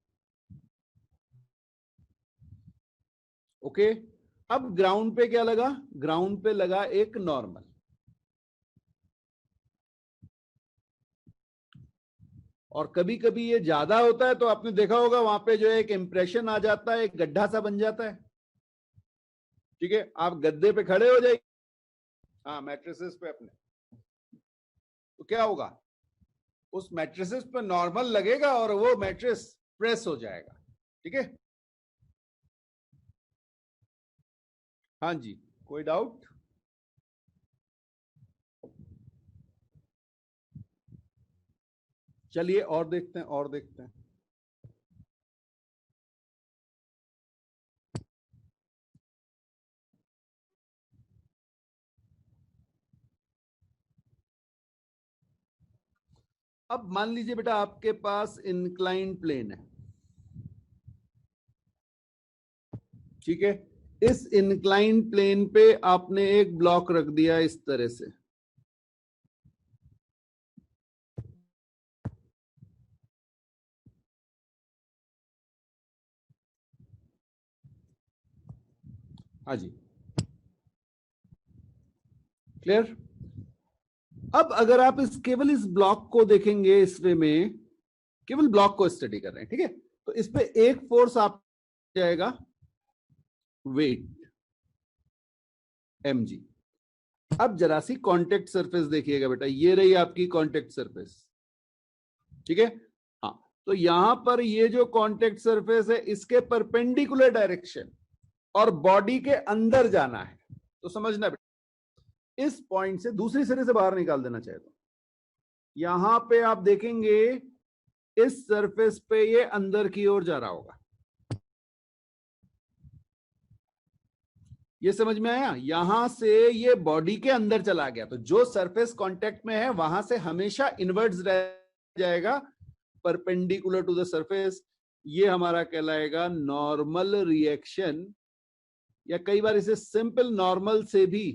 ओके, अब ग्राउंड पे क्या लगा, ग्राउंड पे लगा एक नॉर्मल। और कभी कभी ये ज्यादा होता है तो आपने देखा होगा वहां पे जो है एक इंप्रेशन आ जाता है, एक गड्ढा सा बन जाता है, ठीक है। आप गद्दे पे खड़े हो जाइए, हाँ मैट्रिसेस पे अपने, तो क्या होगा, उस मैट्रिसेस पे नॉर्मल लगेगा और वो मैट्रिस प्रेस हो जाएगा, ठीक है। हाँ जी, कोई डाउट। चलिए और देखते हैं, और देखते हैं। अब मान लीजिए बेटा आपके पास इंक्लाइन प्लेन है, ठीक है। इस इंक्लाइन प्लेन पे आपने एक ब्लॉक रख दिया इस तरह से, हाँ जी, क्लियर। अब अगर आप इस केवल इस ब्लॉक को देखेंगे, इस वे में केवल ब्लॉक को स्टडी कर रहे हैं, ठीक है, तो इस पे एक फोर्स आप जाएगा, वेट mg। अब जरा सी कांटेक्ट सरफेस देखिएगा बेटा, ये रही आपकी कांटेक्ट सरफेस, ठीक है। हाँ, तो यहां पर ये जो कांटेक्ट सरफेस है इसके परपेंडिकुलर डायरेक्शन और बॉडी के अंदर जाना है, तो समझना बेटा, इस पॉइंट से दूसरी सिरे से बाहर निकाल देना चाहे तो यहां पे आप देखेंगे इस सरफेस पे ये अंदर की ओर जा रहा होगा, ये समझ में आया। यहां से ये बॉडी के अंदर चला गया, तो जो सरफेस कांटेक्ट में है वहां से हमेशा इनवर्ट्स रह जाएगा, परपेंडिकुलर टू द सरफेस। ये हमारा कहलाएगा नॉर्मल रिएक्शन, या कई बार इसे सिंपल नॉर्मल से भी,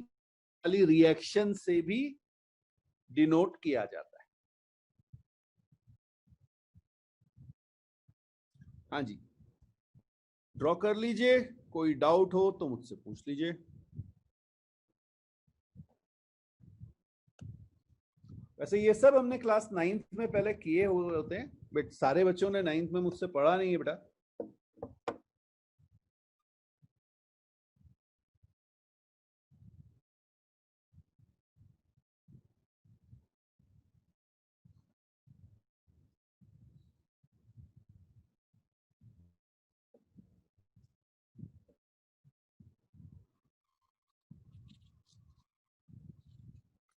खाली रिएक्शन से भी डिनोट किया जाता है। हाँ जी, ड्रॉ कर लीजिए, कोई डाउट हो तो मुझसे पूछ लीजिए। वैसे ये सब हमने क्लास 9th में पहले किए हुए होते हैं, बट सारे बच्चों ने 9th में मुझसे पढ़ा नहीं है बेटा।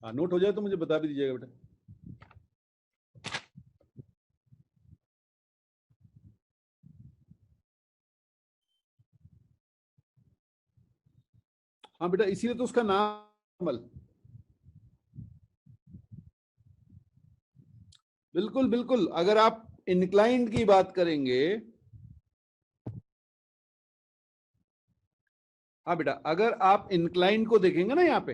हाँ, नोट हो जाए तो मुझे बता भी दीजिएगा बेटा। हाँ बेटा, इसीलिए तो उसका नाम नॉर्मल। बिल्कुल बिल्कुल, अगर आप इंक्लाइंड की बात करेंगे, हाँ बेटा, अगर आप इंक्लाइन को देखेंगे ना, यहाँ पे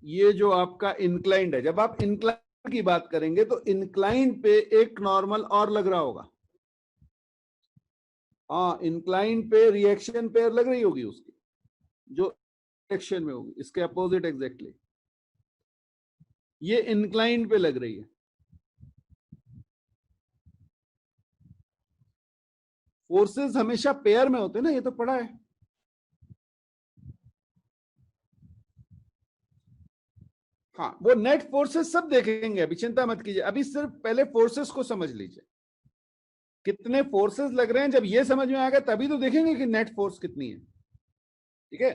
ये जो आपका इंक्लाइंड है, जब आप इंक्लाइन की बात करेंगे तो इंक्लाइन पे एक नॉर्मल और लग रहा होगा। हाँ, इंक्लाइन पे रिएक्शन पेयर लग रही होगी उसकी, जो रिएक्शन में होगी, इसके अपोजिट एग्जैक्टली ये इंक्लाइन पे लग रही है। फोर्सेस हमेशा पेयर में होते हैं ना, ये तो पढ़ा है। हाँ, वो नेट फोर्सेस सब देखेंगे, अभी चिंता मत कीजिए, अभी सिर्फ पहले फोर्सेस को समझ लीजिए, कितने फोर्सेस लग रहे हैं। जब ये समझ में आएगा तभी तो देखेंगे कि नेट फोर्स कितनी है। ठीक है,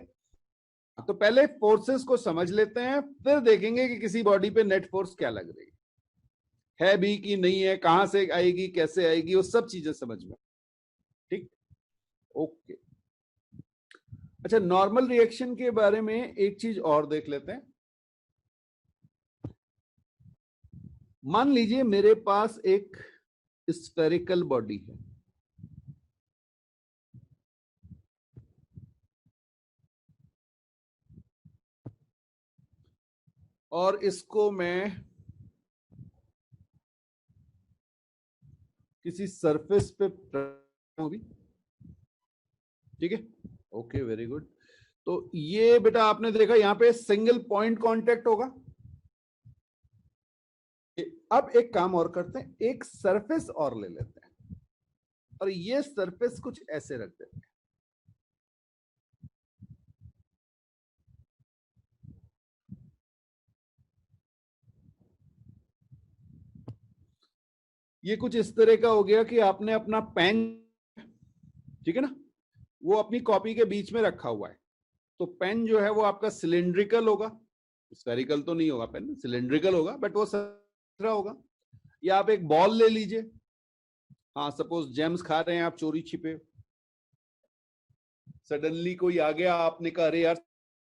तो पहले फोर्सेस को समझ लेते हैं, फिर देखेंगे कि किसी बॉडी पे नेट फोर्स क्या लग रही है भी कि नहीं है, कहां से आएगी, कैसे आएगी, वो सब चीजें समझ में। ठीक, ओके। अच्छा, नॉर्मल रिएक्शन के बारे में एक चीज और देख लेते हैं। मान लीजिए मेरे पास एक स्फेरिकल बॉडी है, और इसको मैं किसी सरफेस पे भी, ठीक है, ओके, वेरी गुड। तो ये बेटा आपने देखा यहां पे सिंगल पॉइंट कांटेक्ट होगा। अब एक काम और करते हैं, एक सरफेस और ले लेते हैं, और ये सरफेस कुछ ऐसे रख देते हैं। ये कुछ इस तरह का हो गया कि आपने अपना पेन, ठीक है ना, वो अपनी कॉपी के बीच में रखा हुआ है। तो पेन जो है वो आपका सिलिंड्रिकल होगा, स्फेरिकल तो नहीं होगा, पेन सिलिंड्रिकल होगा, बट वो सतरा होगा। या आप एक बॉल ले लीजिए, हाँ, सपोज जेम्स खा रहे हैं आप, चोरी छिपे, सडनली कोई आ गया, आपने कहा अरे यार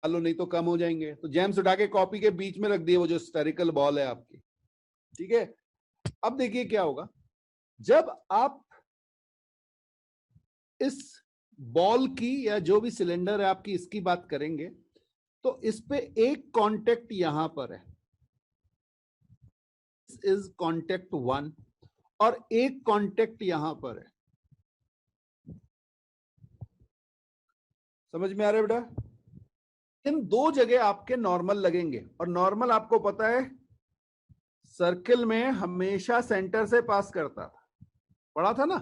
लो नहीं तो कम हो जाएंगे, तो जेम्स उठा के कॉपी के बीच में रख दिए, वो जो स्फेरिकल बॉल है आपकी। ठीक है, अब देखिए क्या होगा, जब आप इस बॉल की या जो भी सिलेंडर है आपकी, इसकी बात करेंगे, तो इस पे एक कांटेक्ट यहां पर है, इज कांटेक्ट 1, और एक कांटेक्ट यहां पर है। समझ में आ रहा है बेटा? इन दो जगह आपके नॉर्मल लगेंगे, और नॉर्मल आपको पता है सर्किल में हमेशा सेंटर से पास करता था, पढ़ा था ना?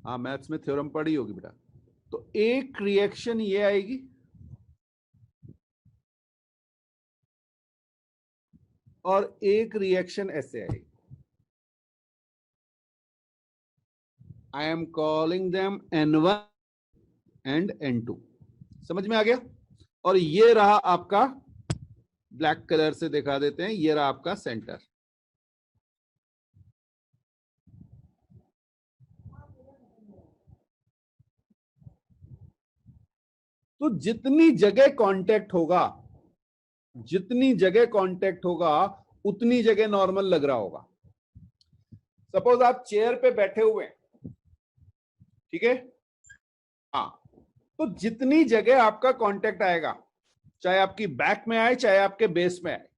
हाँ, मैथ्स में थ्योरम पढ़ी होगी बेटा। तो एक रिएक्शन ये आएगी, और एक रिएक्शन ऐसे आएगी। I am calling them N1 and N2। समझ में आ गया? और ये रहा आपका, ब्लैक कलर से दिखा देते हैं, ये रहा आपका सेंटर। तो जितनी जगह कांटेक्ट होगा, जितनी जगह कांटेक्ट होगा, उतनी जगह नॉर्मल लग रहा होगा। सपोज आप चेयर पे बैठे हुए हैं, ठीक है, हाँ, तो जितनी जगह आपका कांटेक्ट आएगा, चाहे आपकी बैक में आए चाहे आपके बेस में आए,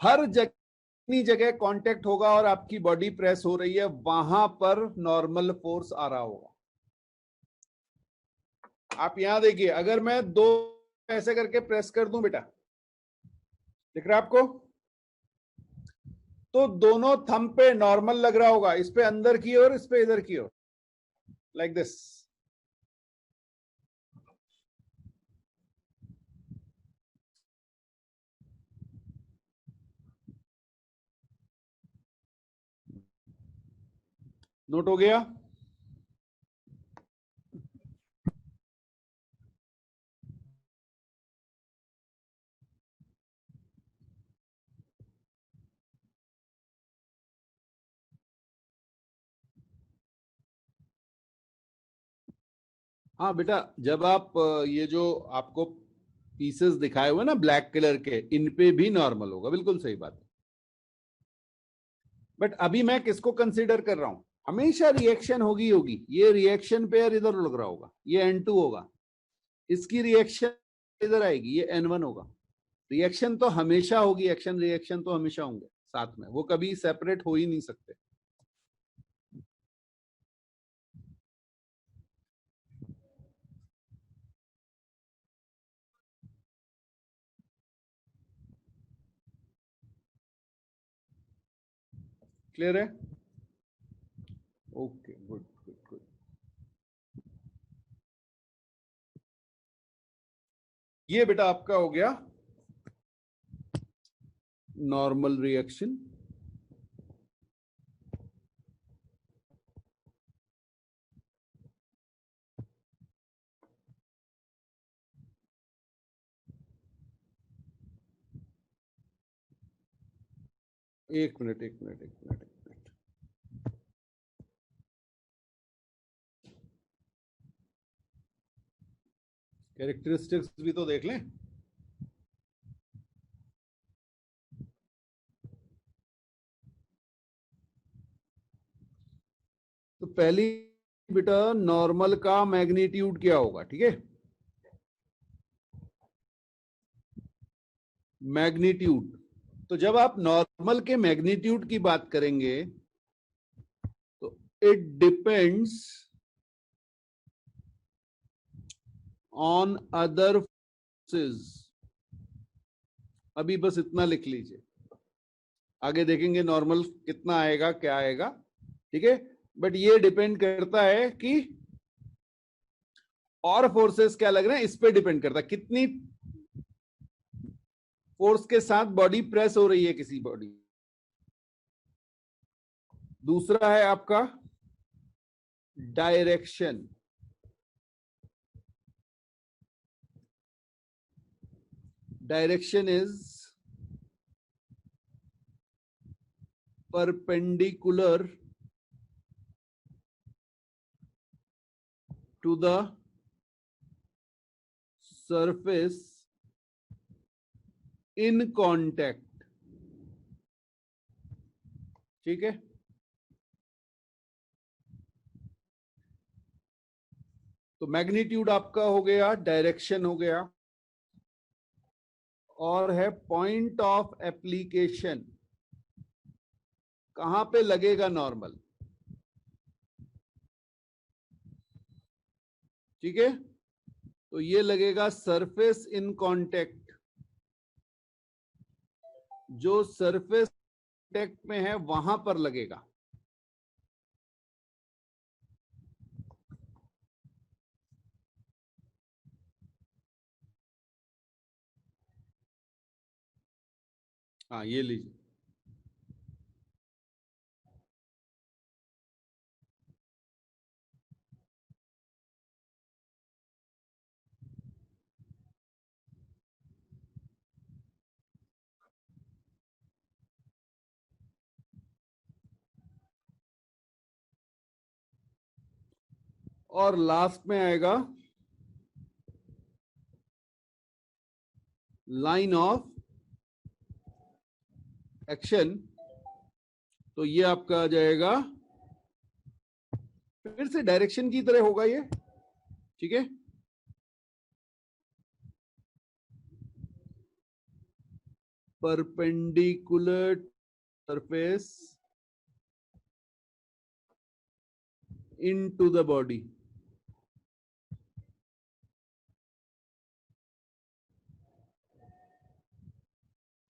हर जितनी जगह कांटेक्ट होगा और आपकी बॉडी प्रेस हो रही है, वहां पर नॉर्मल फोर्स आ रहा होगा। आप यहां देखिए, अगर मैं दो ऐसे करके प्रेस कर दूं बेटा, दिख रहा है आपको? तो दोनों थंब पे नॉर्मल लग रहा होगा, इस पे अंदर की ओर, इस पे इधर की ओर, लाइक दिस। नोट हो गया? हाँ बेटा, जब आप ये जो आपको पीसेस दिखाए हुए ना ब्लैक कलर के, इन पे भी नॉर्मल होगा, बिल्कुल सही बात है। बट अभी मैं किसको कंसीडर कर रहा हूं, हमेशा रिएक्शन होगी, ये रिएक्शन पेयर इधर लग रहा होगा, ये N2 होगा, इसकी रिएक्शन इधर आएगी, ये N1 होगा। रिएक्शन तो हमेशा होगी, एक्शन रिएक्शन तो हमेशा होंगे साथ में, वो कभी सेपरेट हो ही नहीं सकते। क्लियर है? Okay, good good good. ये बेटा आपका हो गया नॉर्मल रिएक्शन। एक मिनट। कैरेक्टरिस्टिक्स भी तो देख लें। तो पहली बेटा नॉर्मल का मैग्नीट्यूड क्या होगा, ठीक है? मैग्नीट्यूड, तो जब आप नॉर्मल के मैग्नीट्यूड की बात करेंगे तो it depends on other forces. अभी बस इतना लिख लीजिए, आगे देखेंगे नॉर्मल कितना आएगा, क्या आएगा, ठीक है? बट ये डिपेंड करता है कि और फोर्सेस क्या लग रहे हैं, इस पे डिपेंड करता है कितनी फोर्स के साथ बॉडी प्रेस हो रही है किसी बॉडी। दूसरा है आपका direction, direction is perpendicular to the surface in contact, ठीक है? तो मैग्नीट्यूड आपका हो गया, डायरेक्शन हो गया, और है पॉइंट ऑफ एप्लीकेशन, कहां पे लगेगा नॉर्मल, ठीक है? तो ये लगेगा सरफेस इन कांटेक्ट, जो सरफेस कांटेक्ट में है वहां पर लगेगा। हाँ, ये लीजिए, और लास्ट में आएगा लाइन ऑफ एक्शन, तो ये आपका आ जाएगा, फिर से डायरेक्शन की तरह होगा ये, ठीक है? Perpendicular surface into the body,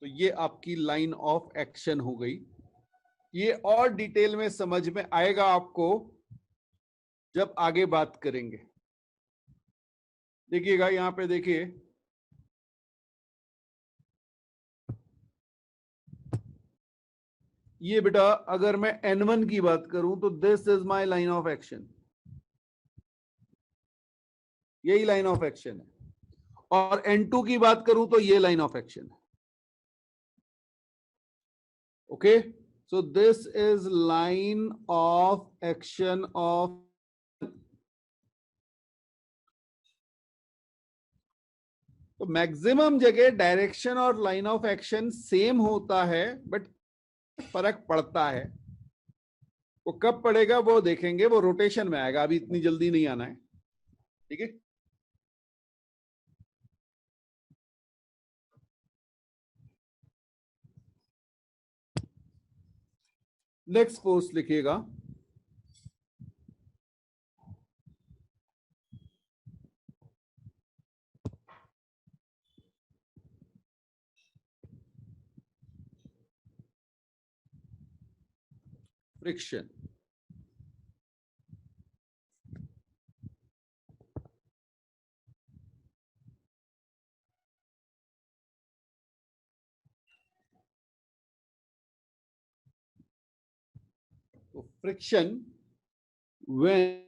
तो ये आपकी लाइन ऑफ एक्शन हो गई। ये और डिटेल में समझ में आएगा आपको जब आगे बात करेंगे। देखिएगा यहां पे, देखिए ये बेटा, अगर मैं N1 की बात करूं तो this is my line of action, यही लाइन ऑफ एक्शन है, और N2 की बात करूं तो ये लाइन ऑफ एक्शन है। Okay, so this is line of action of, तो मैक्सिमम जगह डायरेक्शन और लाइन ऑफ एक्शन सेम होता है, बट फर्क पड़ता है। वो कब पड़ेगा वो देखेंगे, वो रोटेशन में आएगा, अभी इतनी जल्दी नहीं आना है, ठीक है। नेक्स्ट फोर्स लिखिएगा, फ्रिक्शन। तो friction when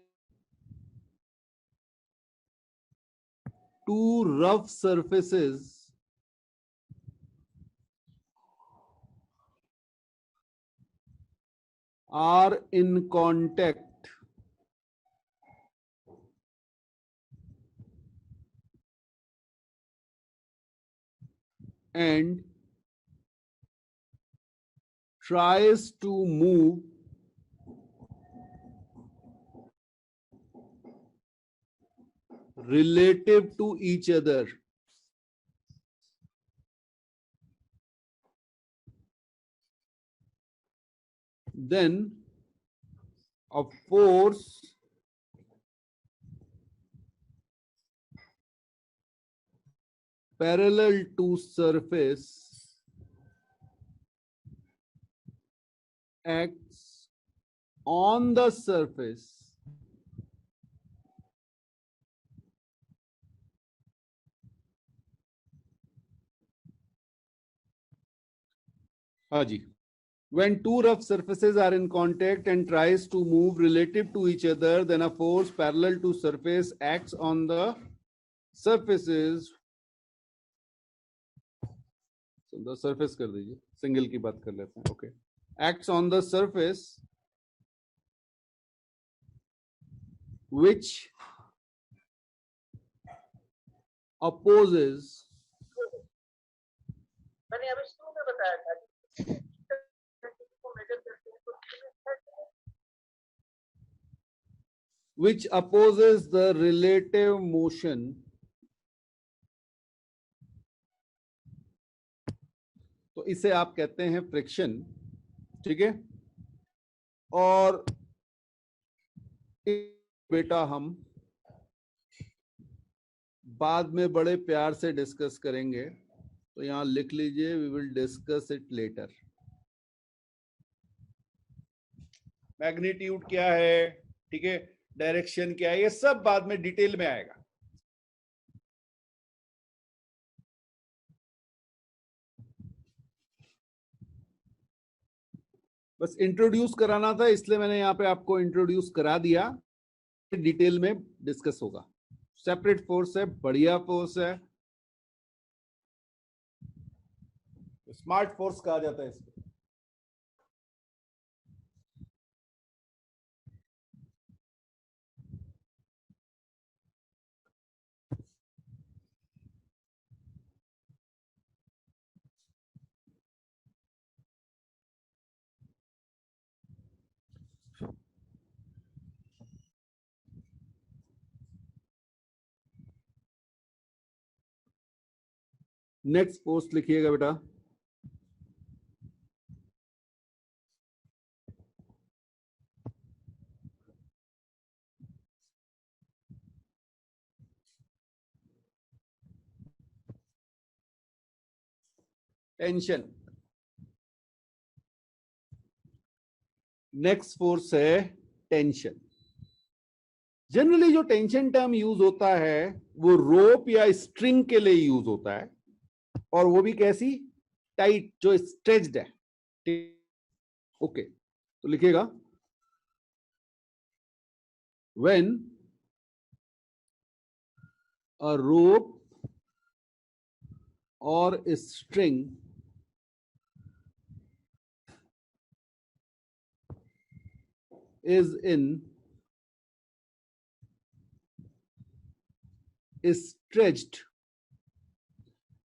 two rough surfaces are in contact and tries to move relative to each other, then a force parallel to surface acts on the surface Haji. When two rough surfaces are in contact and tries to move relative to each other, then a force parallel to surface acts on the surfaces. So the surface कर दीजिए, single की बात कर लेते हैं. Okay. Acts on the surface which opposes the relative motion. तो इसे आप कहते हैं फ्रिक्शन, ठीक है। और बेटा हम बाद में बड़े प्यार से डिस्कस करेंगे, तो यहां लिख लीजिए, we will discuss it later. Magnitude क्या है, ठीक है, डायरेक्शन क्या है, ये सब बाद में डिटेल में आएगा। बस इंट्रोड्यूस कराना था, इसलिए मैंने यहां पे आपको इंट्रोड्यूस करा दिया, डिटेल में डिस्कस होगा। सेपरेट फोर्स है, बढ़िया फोर्स है, स्मार्ट फोर्स कहा जाता है इसको। नेक्स्ट फोर्स लिखिएगा बेटा, टेंशन। नेक्स्ट फोर्स है टेंशन। जनरली जो टेंशन टर्म यूज होता है वो रोप या स्ट्रिंग के लिए यूज होता है, और वो भी कैसी, टाइट, जो स्ट्रेच्ड है। ओके, तो लिखिएगा, व्हेन अ रोप और string is in stretched।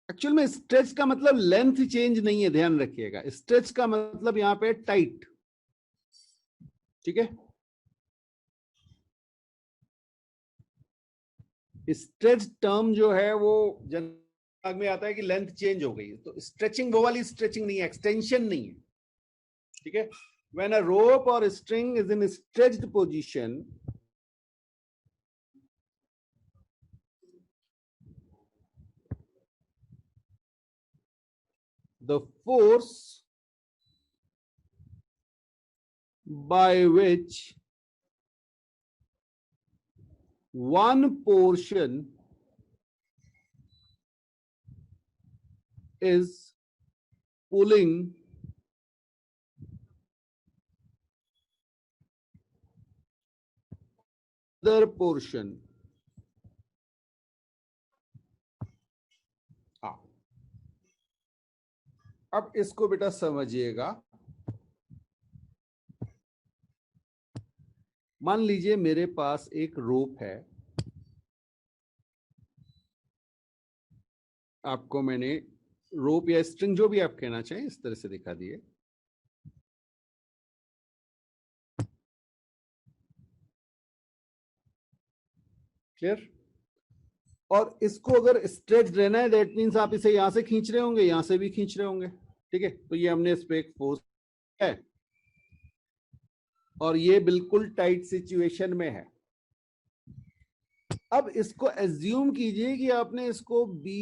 Actual में स्ट्रेच का मतलब लेंथ चेंज नहीं है, ध्यान रखिएगा। स्ट्रेच का मतलब यहां पे टाइट, ठीक है। स्ट्रेच टर्म जो है वो दिमाग में आता है कि लेंथ चेंज हो गई, तो स्ट्रेचिंग वो वाली स्ट्रेचिंग नहीं है, एक्सटेंशन नहीं है, ठीक है। व्हेन अ रोप और string is in stretched position, the force by which one portion is pulling other portion. अब इसको बेटा समझिएगा। मान लीजिए मेरे पास एक रोप है, आपको मैंने रोप या स्ट्रिंग जो भी आप कहना चाहें इस तरह से दिखा दिए। क्लियर? और इसको अगर स्ट्रेच रहना है, दैट मीन्स आप इसे यहां से खींच रहे होंगे, यहां से भी खींच रहे होंगे, ठीक है। तो ये हमने इस पे एक फोर्स है और ये बिल्कुल टाइट सिचुएशन में है। अब इसको एज्यूम कीजिए कि आपने इसको बी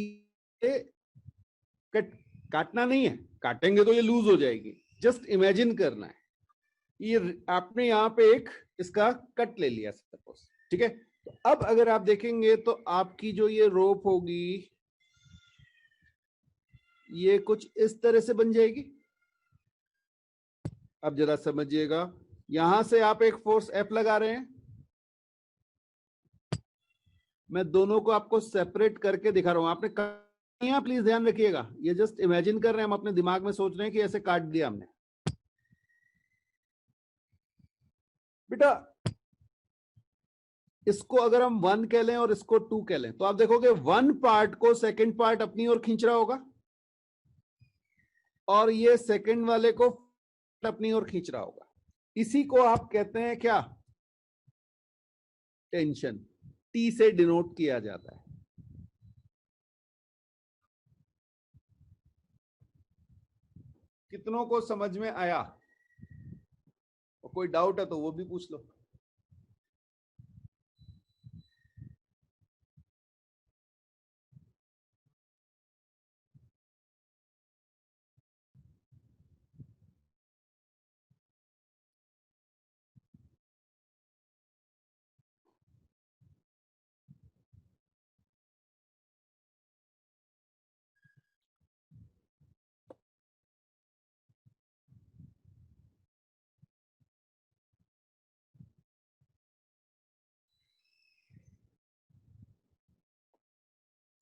काटना नहीं है, काटेंगे तो ये लूज हो जाएगी, जस्ट इमेजिन करना है। ये आपने यहाँ पे एक इसका कट ले लिया सपोज, ठीक है। तो अब अगर आप देखेंगे तो आपकी जो ये रोप होगी ये कुछ इस तरह से बन जाएगी। अब जरा समझिएगा, यहां से आप एक फोर्स एफ लगा रहे हैं, मैं दोनों को आपको सेपरेट करके दिखा रहा हूं। आपने यहाँ प्लीज ध्यान रखिएगा, ये जस्ट इमेजिन कर रहे हैं, हम अपने दिमाग में सोच रहे हैं कि ऐसे काट दिया हमने। बेटा इसको अगर हम 1 कह लें और इसको 2 कह लें, तो आप देखोगे 1 पार्ट को सेकंड पार्ट अपनी ओर खींच रहा होगा और ये सेकंड वाले को अपनी ओर खींच रहा होगा। इसी को आप कहते हैं क्या? टेंशन। टी से डिनोट किया जाता है। कितनों को समझ में आया? और कोई डाउट है तो वो भी पूछ लो।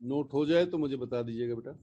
नोट हो जाए तो मुझे बता दीजिएगा बेटा।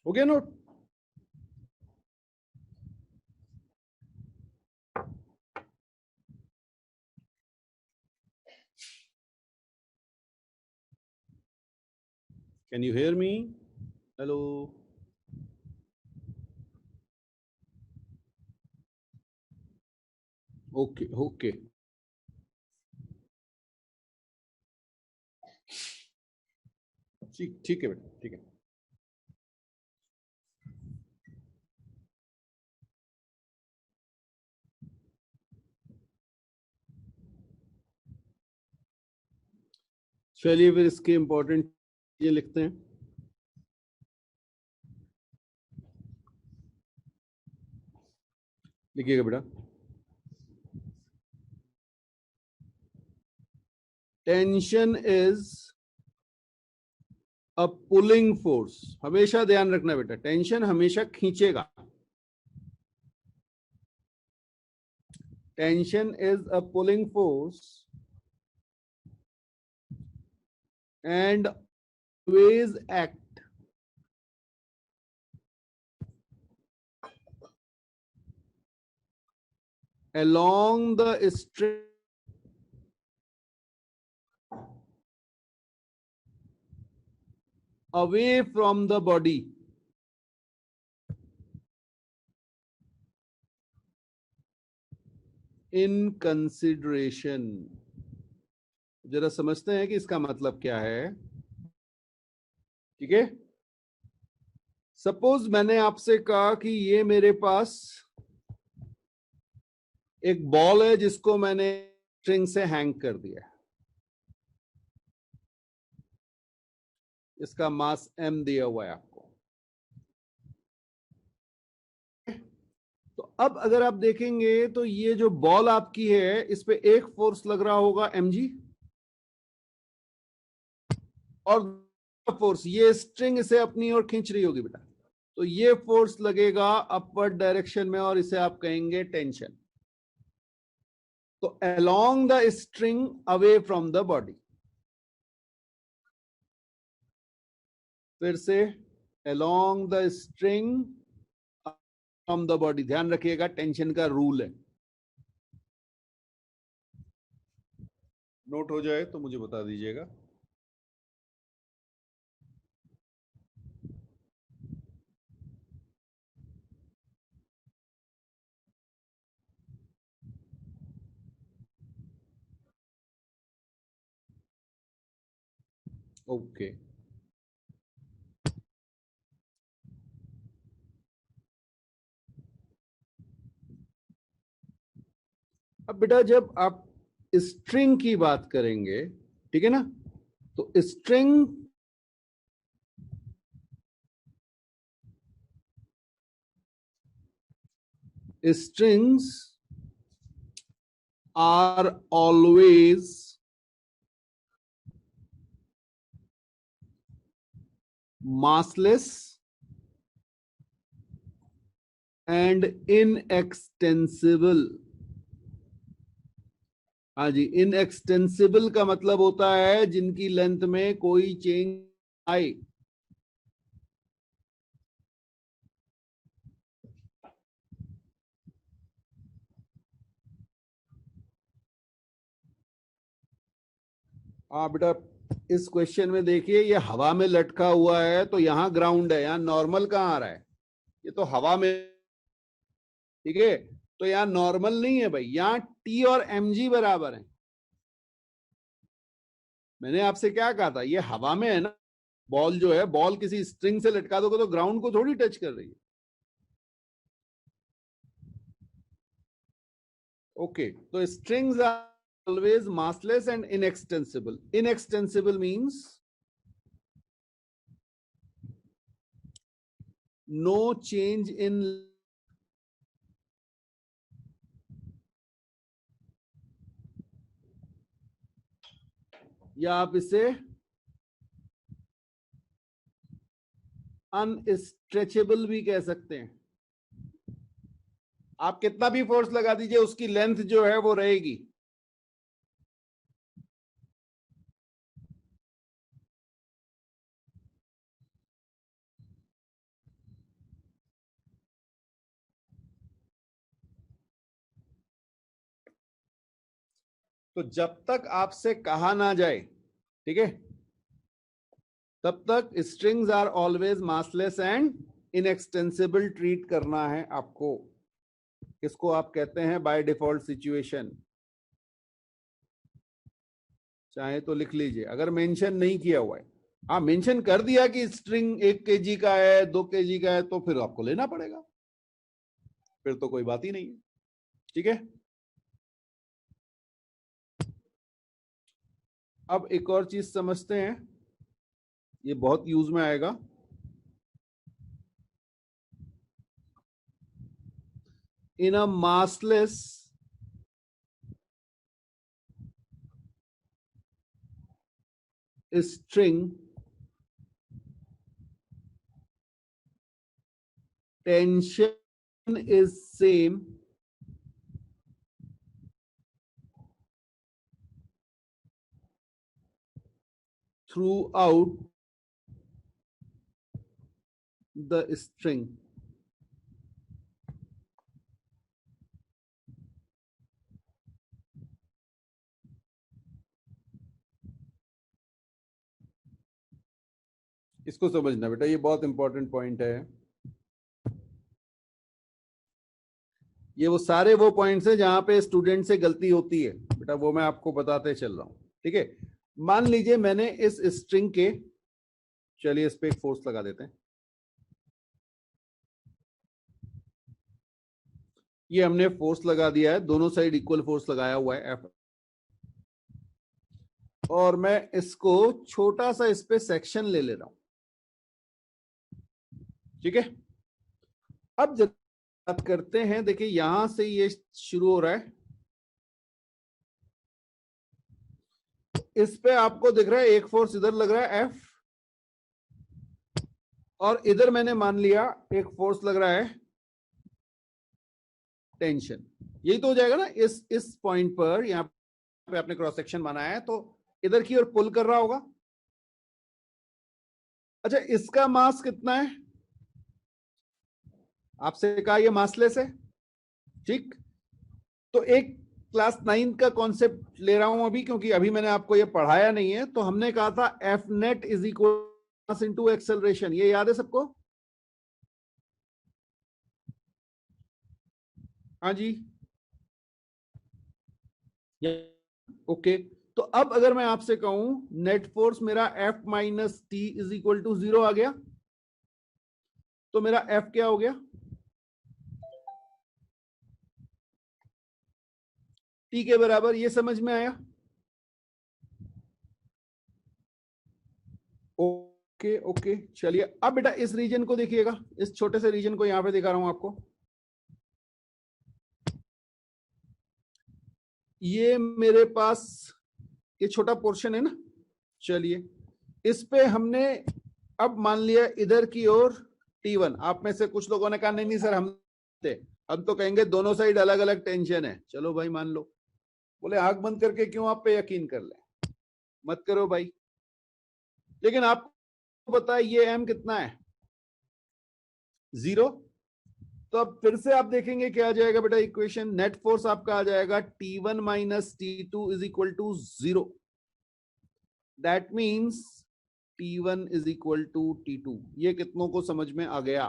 हो गया note? Can you hear me? Hello? Okay okay, ठीक ठीक है बेटा, ठीक है। चलिए फिर इसके इंपॉर्टेंट ये लिखते हैं। लिखिएगा बेटा। Tension is a pulling force. हमेशा ध्यान रखना बेटा, टेंशन हमेशा खींचेगा। Tension is a pulling force and always act along the string away from the body in consideration। जरा समझते हैं कि इसका मतलब क्या है। ठीक है, सपोज मैंने आपसे कहा कि ये मेरे पास एक बॉल है जिसको मैंने स्ट्रिंग से हैंग कर दिया। इसका मास m दिया हुआ है आपको। तो अब अगर आप देखेंगे तो ये जो बॉल आपकी है इस पे एक फोर्स लग रहा होगा mg, और फोर्स ये स्ट्रिंग इसे अपनी ओर खींच रही होगी बेटा, तो ये फोर्स लगेगा अपवर्ड डायरेक्शन में और इसे आप कहेंगे टेंशन। तो along the string away from the body, फिर से along the string from the body. ध्यान रखिएगा टेंशन का रूल है, नोट हो जाए तो मुझे बता दीजिएगा। ओके, अब बेटा जब आप स्ट्रिंग की बात करेंगे, ठीक है ना, तो string strings are always massless and inextensible। हाँ जी, इनएक्सटेंसिबल का मतलब होता है जिनकी लेंथ में कोई चेंज आए। हाँ बेटा, इस क्वेश्चन में देखिए ये हवा में लटका हुआ है, तो यहां ग्राउंड है, यहां नॉर्मल कहां आ रहा है, ये तो हवा में। ठीक है, तो यहां नॉर्मल नहीं है भाई, यहां टी और mg बराबर है। मैंने आपसे क्या कहा था, ये हवा में है ना, बॉल जो है, बॉल किसी स्ट्रिंग से लटका दोगे तो ग्राउंड को थोड़ी टच कर रही है। ओके, तो strings are always massless and inextensible। Inextensible means no change in, या आप इसे अनस्ट्रेचेबल भी कह सकते हैं। आप कितना भी फोर्स लगा दीजिए उसकी लेंथ जो है वो रहेगी। तो जब तक आपसे कहा ना जाए, ठीक है, तब तक strings are always massless and inextensible treat करना है आपको। इसको आप कहते हैं बाय डिफॉल्ट सिचुएशन। चाहे तो लिख लीजिए, अगर मेंशन नहीं किया हुआ है। हाँ, मेंशन कर दिया कि स्ट्रिंग 1 kg का है, 2 kg का है, तो फिर आपको लेना पड़ेगा, फिर तो कोई बात ही नहीं है। ठीक है, अब एक और चीज समझते हैं, ये बहुत यूज में आएगा। इन अ massless string tension is same throughout the string. इसको समझना बेटा, ये बहुत इंपॉर्टेंट पॉइंट है। ये वो सारे वो पॉइंट्स हैं जहां पे स्टूडेंट से गलती होती है बेटा, वो मैं आपको बताते चल रहा हूं। ठीक है, मान लीजिए मैंने इस स्ट्रिंग के, चलिए इस पे एक फोर्स लगा देते हैं। ये हमने फोर्स लगा दिया है, दोनों साइड इक्वल फोर्स लगाया हुआ है एफ, और मैं इसको छोटा सा इस पे सेक्शन ले रहा हूं। ठीक है, अब जब बात करते हैं, देखिए यहां से ये शुरू हो रहा है, इस पे आपको दिख रहा है एक फोर्स इधर लग रहा है एफ, और इधर मैंने मान लिया एक फोर्स लग रहा है टेंशन। यही तो हो जाएगा ना, इस पॉइंट पर यहां पे आपने क्रॉस सेक्शन बनाया है तो इधर की ओर पुल कर रहा होगा। अच्छा, इसका मास कितना है? आपसे कहा ये मासलेस है। ठीक, तो एक क्लास 9 का कॉन्सेप्ट ले रहा हूं अभी, क्योंकि अभी मैंने आपको ये पढ़ाया नहीं है। तो हमने कहा था F net is equal mass into acceleration, ये याद है सबको? हाँ जी, ओके। तो अब अगर मैं आपसे कहूं नेट फोर्स मेरा F minus T is equal to 0 आ गया, तो मेरा एफ क्या हो गया? टी के बराबर। ये समझ में आया? ओके ओके, चलिए अब बेटा इस रीजन को देखिएगा, इस छोटे से रीजन को यहां पे दिखा रहा हूं आपको। ये मेरे पास ये छोटा पोर्शन है ना, चलिए इस पे हमने अब मान लिया इधर की ओर T1। आप में से कुछ लोगों ने कहा नहीं नहीं सर, हम तो कहेंगे दोनों साइड अलग अलग टेंशन है। चलो भाई मान लो, बोले आंख बंद करके क्यों आप पे यकीन कर ले, मत करो भाई। लेकिन आपको पता है ये M कितना है? 0। तो अब फिर से आप देखेंगे क्या आ जाएगा बेटा इक्वेशन, नेट फोर्स आपका आ जाएगा T1 minus T2 is equal to 0। That means T1 is equal to T2। ये कितनों को समझ में आ गया?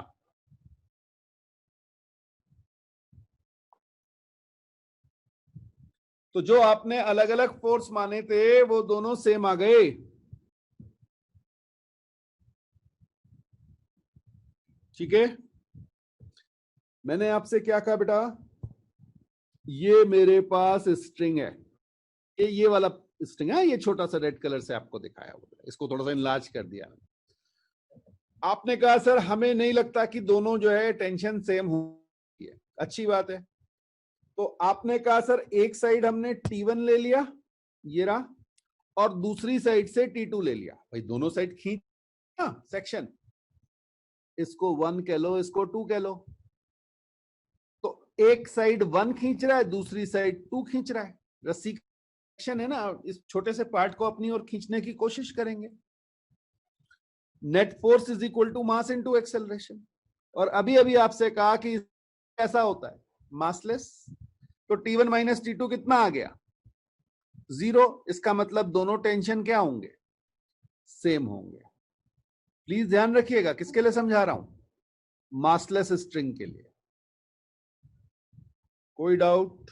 तो जो आपने अलग अलग फोर्स माने थे वो दोनों सेम आ गए। ठीक है, मैंने आपसे क्या कहा बेटा, ये मेरे पास स्ट्रिंग है, ये वाला स्ट्रिंग है, ये छोटा सा रेड कलर से आपको दिखाया हुआ, इसको थोड़ा सा इनलार्ज कर दिया। आपने कहा सर हमें नहीं लगता कि दोनों जो है टेंशन सेम होती है। अच्छी बात है। तो आपने कहा सर एक साइड हमने T1 ले लिया, ये रहा, और दूसरी साइड से T2 ले लिया। भाई दोनों साइड खींच सेक्शन, इसको 1 कह लो, इसको 2 कह लो। तो एक साइड 1 खींच रहा है, दूसरी साइड 2 खींच रहा है। रस्सी सेक्शन है ना, इस छोटे से पार्ट को अपनी ओर खींचने की कोशिश करेंगे। Net force is equal to mass into acceleration. और अभी अभी आपसे कहा कि ऐसा होता है मासलेस। तो T1 माइनस T2 कितना आ गया? 0। इसका मतलब दोनों टेंशन क्या होंगे? सेम होंगे। प्लीज ध्यान रखिएगा, किसके लिए समझा रहा हूं? मासलेस स्ट्रिंग के लिए। कोई डाउट?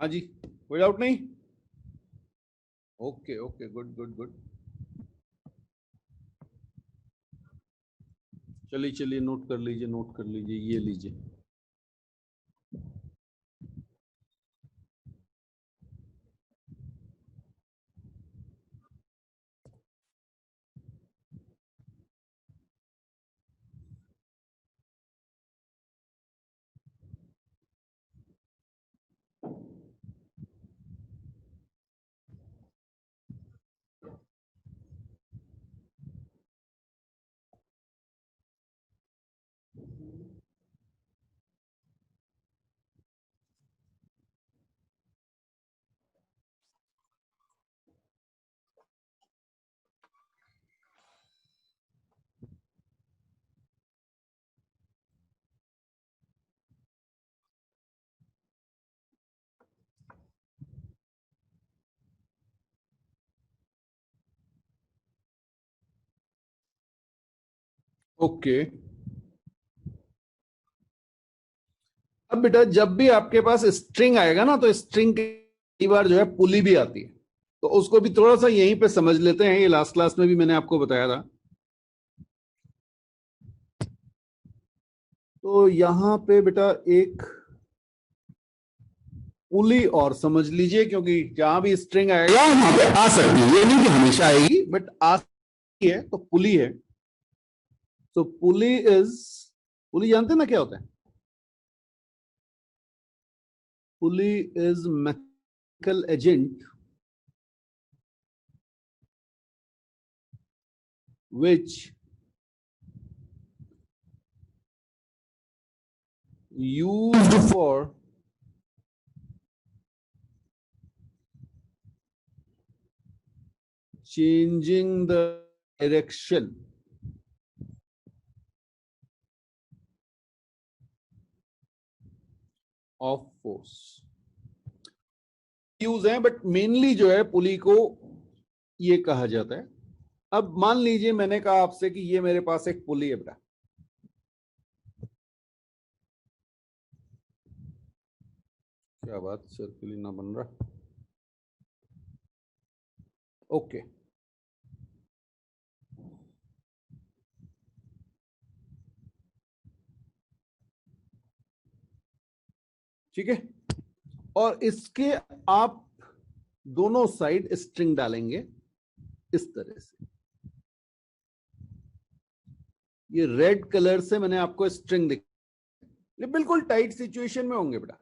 हाँ जी, कोई डाउट नहीं? Okay okay, good good good. चलिए चलिए, नोट कर लीजिए, नोट कर लीजिए, ये लीजिए। ओके। अब बेटा जब भी आपके पास स्ट्रिंग आएगा ना, तो स्ट्रिंग कई बार जो है पुली भी आती है, तो उसको भी थोड़ा सा यहीं पे समझ लेते हैं। ये लास्ट क्लास में भी मैंने आपको बताया था। तो यहां पे बेटा एक पुली और समझ लीजिए, क्योंकि जहां भी स्ट्रिंग आएगा वहां पे आ सकती है, ये नहीं कि हमेशा आएगी, बट आ सकती है, तो पुली है। तो पुली जानते हैं ना क्या होता है? Pulley is mechanical agent which used for changing the direction of force use है, बट मेनली जो है पुली को ये कहा जाता है। अब मान लीजिए मैंने कहा आपसे कि ये मेरे पास एक पुली है बेटा, क्या बात सर पुली ना बन रहा? ओके। ठीक है, और इसके आप दोनों साइड स्ट्रिंग डालेंगे इस तरह से। ये रेड कलर से मैंने आपको स्ट्रिंग दिख, ये बिल्कुल टाइट सिचुएशन में होंगे बेटा।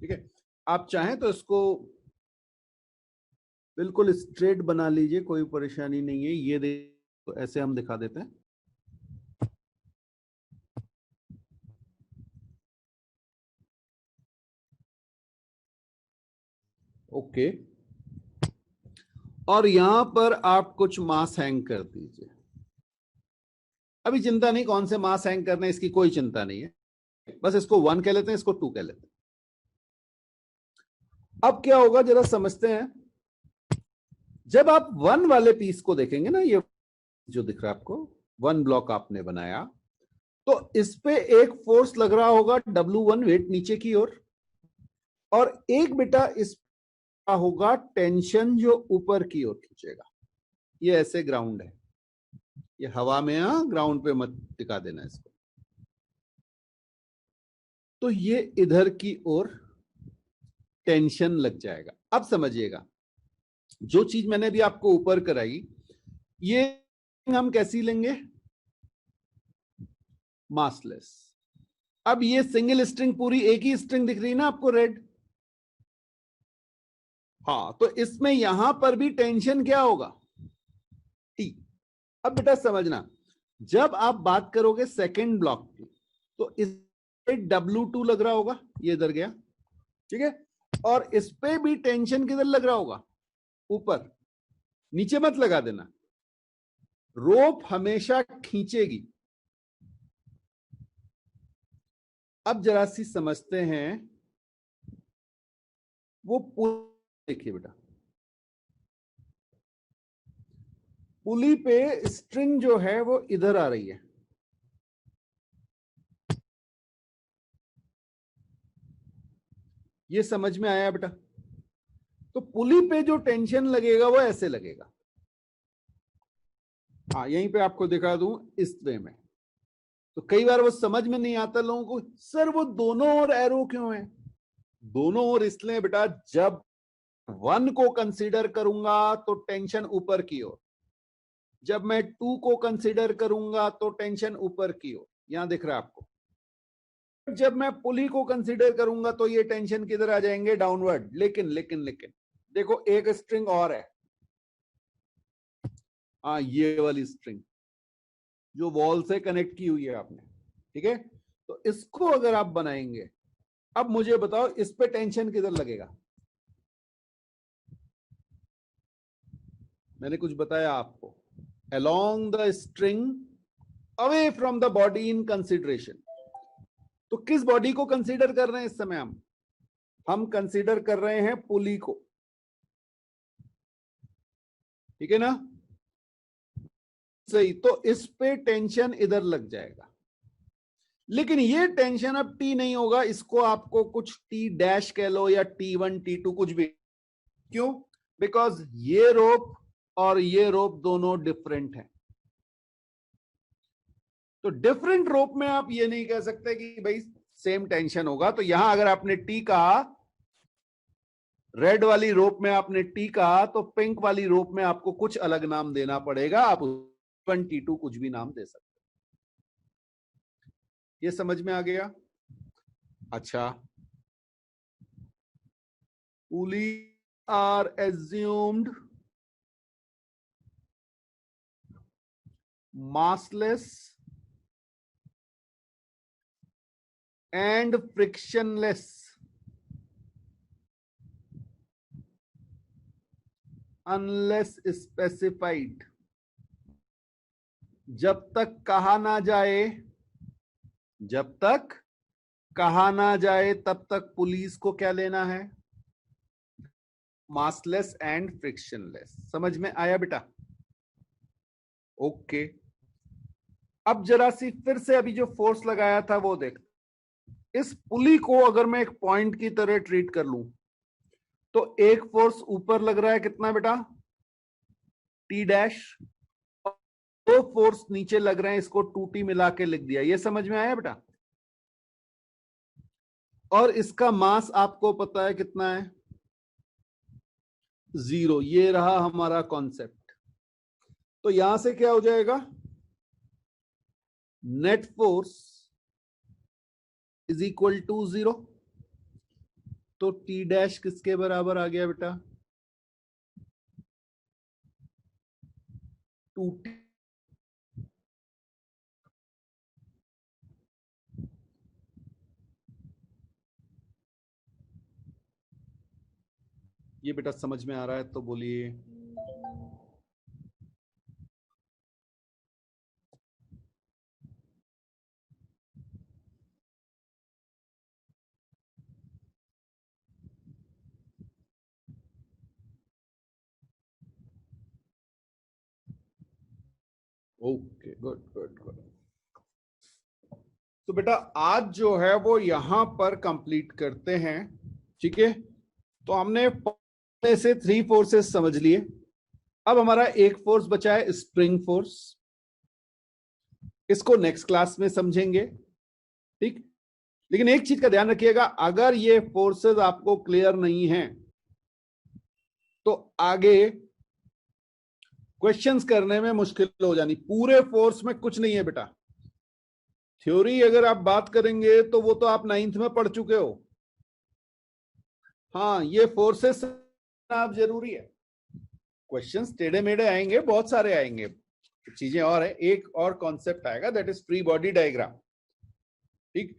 ठीक है, आप चाहें तो इसको बिल्कुल स्ट्रेट बना लीजिए, कोई परेशानी नहीं है। ये देखो ऐसे हम दिखा देते हैं। ओके, और यहां पर आप कुछ मास हैंग कर दीजिए। अभी चिंता नहीं कौन से मास हैंग करने, इसकी कोई चिंता नहीं है, बस इसको 1 कह लेते हैं, इसको 2 कह लेते हैं। अब क्या होगा जरा समझते हैं। जब आप 1 वाले पीस को देखेंगे ना, ये जो दिख रहा है आपको 1 ब्लॉक आपने बनाया, तो इस पे एक फोर्स लग रहा होगा W1 वेट नीचे की ओर, और एक बेटा इस होगा टेंशन जो ऊपर की ओर खींचेगा। ये ऐसे ग्राउंड है, ये हवा में, ग्राउंड पे मत टिका देना इसको। तो ये इधर की ओर टेंशन लग जाएगा। अब समझिएगा, जो चीज मैंने भी आपको ऊपर कराई, ये हम कैसी लेंगे? मासलेस। अब ये सिंगल स्ट्रिंग, पूरी एक ही स्ट्रिंग दिख रही है ना आपको, रेड। हाँ, तो इसमें यहां पर भी टेंशन क्या होगा? टी। अब बेटा समझना, जब आप बात करोगे सेकेंड ब्लॉक की, तो इस W2 लग रहा होगा, ये इधर गया। ठीक है, और इस पे भी टेंशन किधर लग रहा होगा? ऊपर। नीचे मत लगा देना, रोप हमेशा खींचेगी। अब जरा सी समझते हैं, वो देखिए बेटा, पुली पे स्ट्रिंग जो है वो इधर आ रही है, ये समझ में आया बेटा? तो पुली पे जो टेंशन लगेगा वो ऐसे लगेगा। हाँ, यहीं पे आपको दिखा दूं इस वे में। तो कई बार वो समझ में नहीं आता लोगों को, सर वो दोनों ओर एरो क्यों है? दोनों ओर इसलिए बेटा, जब 1 को कंसीडर करूंगा तो टेंशन ऊपर की ओर, जब मैं 2 को कंसीडर करूंगा तो टेंशन ऊपर की ओर, यहां दिख रहा है आपको। जब मैं पुली को कंसीडर करूंगा तो ये टेंशन किधर आ जाएंगे? डाउनवर्ड। लेकिन लेकिन लेकिन देखो, एक स्ट्रिंग और है, हाँ ये वाली स्ट्रिंग जो वॉल से कनेक्ट की हुई है आपने। ठीक है, तो इसको अगर आप बनाएंगे, अब मुझे बताओ इस पे टेंशन किधर लगेगा? मैंने कुछ बताया आपको, along the string, away from the body in consideration. तो किस बॉडी को कंसीडर कर रहे हैं इस समय? हम कंसीडर कर रहे हैं पुली को। ठीक है ना? सही, तो इस पे टेंशन इधर लग जाएगा, लेकिन ये टेंशन अब टी नहीं होगा, इसको आपको कुछ टी डैश कह लो या T1 T2 कुछ भी। क्यों? बिकॉज ये रोप और ये रोप दोनों डिफरेंट है। तो डिफरेंट रोप में आप ये नहीं कह सकते कि भाई सेम टेंशन होगा। तो यहां अगर आपने टी कहा, रेड वाली रोप में आपने टी कहा, तो पिंक वाली रोप में आपको कुछ अलग नाम देना पड़ेगा। आप T2 कुछ भी नाम दे सकते। ये समझ में आ गया? अच्छा, pulley are assumed massless and frictionless unless specified। जब तक कहा ना जाए, जब तक कहा ना जाए तब तक पुलिस को क्या लेना है? Massless and frictionless. समझ में आया बेटा? ओके। अब जरा सी फिर से अभी जो फोर्स लगाया था वो देख। इस पुली को अगर मैं एक पॉइंट की तरह ट्रीट कर लूं, तो एक फोर्स ऊपर लग रहा है, कितना बेटा? T dash. दो फोर्स नीचे लग रहे हैं, इसको 2T मिला के लिख दिया। ये समझ में आया बेटा? और इसका मास आपको पता है कितना है? 0। ये रहा हमारा कॉन्सेप्ट। तो यहां से क्या हो जाएगा? Net force is equal to 0। तो टी डैश किसके बराबर आ गया बेटा? 2T। ये बेटा समझ में आ रहा है तो बोलिए। Okay, good good good. तो बेटा आज जो है वो यहां पर कंप्लीट करते हैं, ठीक है? तो हमने पहले से 3 फोर्सेस समझ लिए। अब हमारा एक फोर्स बचा है, स्प्रिंग फोर्स। इसको नेक्स्ट क्लास में समझेंगे, ठीक? लेकिन एक चीज का ध्यान रखिएगा, अगर ये फोर्सेस आपको क्लियर नहीं हैं तो आगे क्वेश्चंस करने में मुश्किल हो जानी। पूरे फोर्स में कुछ नहीं है बेटा। थ्योरी अगर आप बात करेंगे तो वो तो आप 9th में पढ़ चुके हो। हाँ, ये फोर्सेस आप जरूरी है। क्वेश्चंस टेढ़े मेढ़े आएंगे, बहुत सारे आएंगे, चीजें और है। एक और कॉन्सेप्ट आएगा, that is free body diagram, ठीक?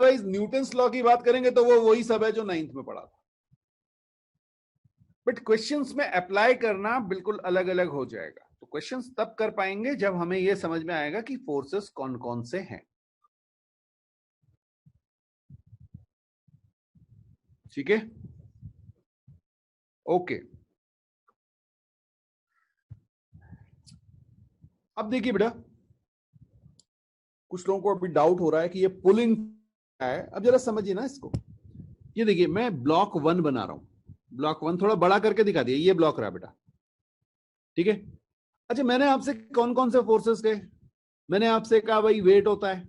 न्यूटन्स लॉ की बात करेंगे तो वो वही सब है जो 9th में पढ़ा था, बट क्वेश्चंस में अप्लाई करना बिल्कुल अलग अलग हो जाएगा। तो क्वेश्चंस तब कर पाएंगे जब हमें यह समझ में आएगा कि फोर्सेस कौन कौन से हैं, ठीक है? ओके। अब देखिए बेटा, कुछ लोगों को अभी डाउट हो रहा है कि ये पुलिंग है। अब जरा समझिए ना इसको। ये देखिए, मैं ब्लॉक 1 बना रहा हूं। ब्लॉक 1 थोड़ा बड़ा करके दिखा दिया। ये ब्लॉक रहा बेटा, ठीक है? अच्छा, मैंने आपसे कौन कौन से फोर्सेस कहे? मैंने आपसे कहा भाई वेट होता है।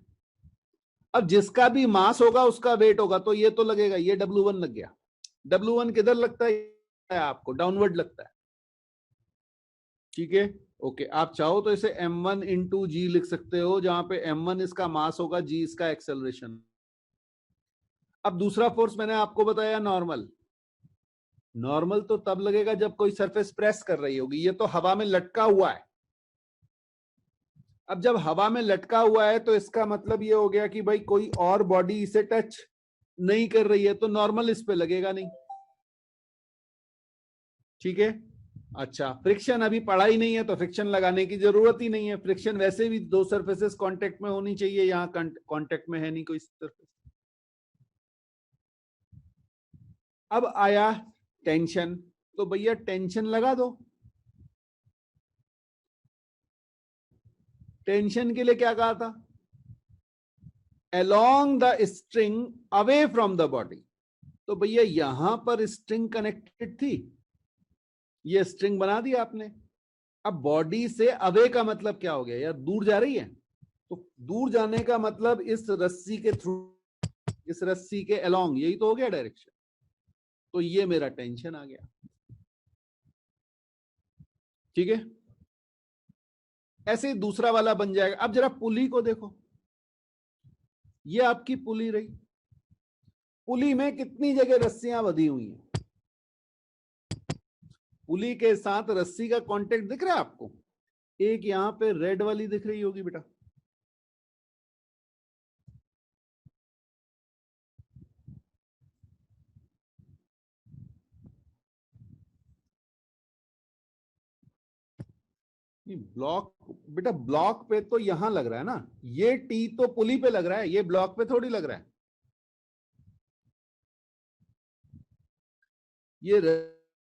अब जिसका भी मास होगा उसका वेट होगा, तो ये तो लगेगा। ये W1 लग गया। W1 किधर लगता है? आपको डाउनवर्ड लगता है, ठीक है? ओके। आप चाहो तो इसे m1 इंटू जी लिख सकते हो, जहां पे m1 इसका मास होगा, g इसका एक्सेलरेशन। अब दूसरा फोर्स मैंने आपको बताया नॉर्मल। नॉर्मल तो तब लगेगा जब कोई सरफेस प्रेस कर रही होगी। ये तो हवा में लटका हुआ है। अब जब हवा में लटका हुआ है तो इसका मतलब ये हो गया कि भाई कोई और बॉडी इसे टच नहीं कर रही है, तो नॉर्मल इस पे लगेगा नहीं, ठीक है? अच्छा, फ्रिक्शन अभी पढ़ा ही नहीं है तो फ्रिक्शन लगाने की जरूरत ही नहीं है। फ्रिक्शन वैसे भी दो सरफेसेस कांटेक्ट में होनी चाहिए, यहां कांटेक्ट में है नहीं कोई सरफेस। अब आया टेंशन, तो भैया टेंशन लगा दो। टेंशन के लिए क्या कहा था? along the string away from the body. तो भैया यहां पर स्ट्रिंग कनेक्टेड थी, ये स्ट्रिंग बना दी आपने। अब बॉडी से अवे का मतलब क्या हो गया यार? दूर जा रही है। तो दूर जाने का मतलब इस रस्सी के थ्रू, इस रस्सी के अलोंग, यही तो हो गया डायरेक्शन। तो ये मेरा टेंशन आ गया। ठीक है, ऐसे ही दूसरा वाला बन जाएगा। अब जरा पुली को देखो, ये आपकी पुली रही। पुली में कितनी जगह रस्सियां बंधी हुई हैं? पुली के साथ रस्सी का कांटेक्ट दिख रहा है आपको? एक यहां पे रेड वाली दिख रही होगी बेटा, ब्लॉक। बेटा ब्लॉक पे तो यहां लग रहा है ना, ये टी तो पुली पे लग रहा है, ये ब्लॉक पे थोड़ी लग रहा है। ये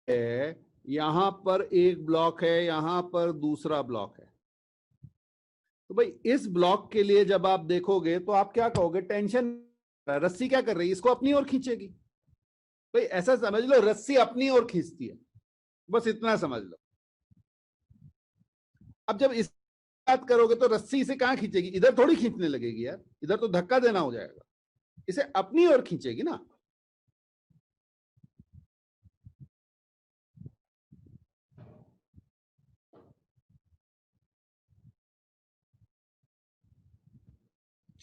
है, यहां पर एक ब्लॉक है, यहां पर दूसरा ब्लॉक है। तो भाई इस ब्लॉक के लिए जब आप देखोगे तो आप क्या कहोगे? टेंशन, रस्सी क्या कर रही है? इसको अपनी ओर खींचेगी। भाई ऐसा समझ लो, रस्सी अपनी ओर खींचती है, बस इतना समझ लो। अब जब इस बात करोगे तो रस्सी इसे कहां खींचेगी? इधर थोड़ी खींचने लगेगी यार, इधर तो धक्का देना हो जाएगा। इसे अपनी ओर खींचेगी ना।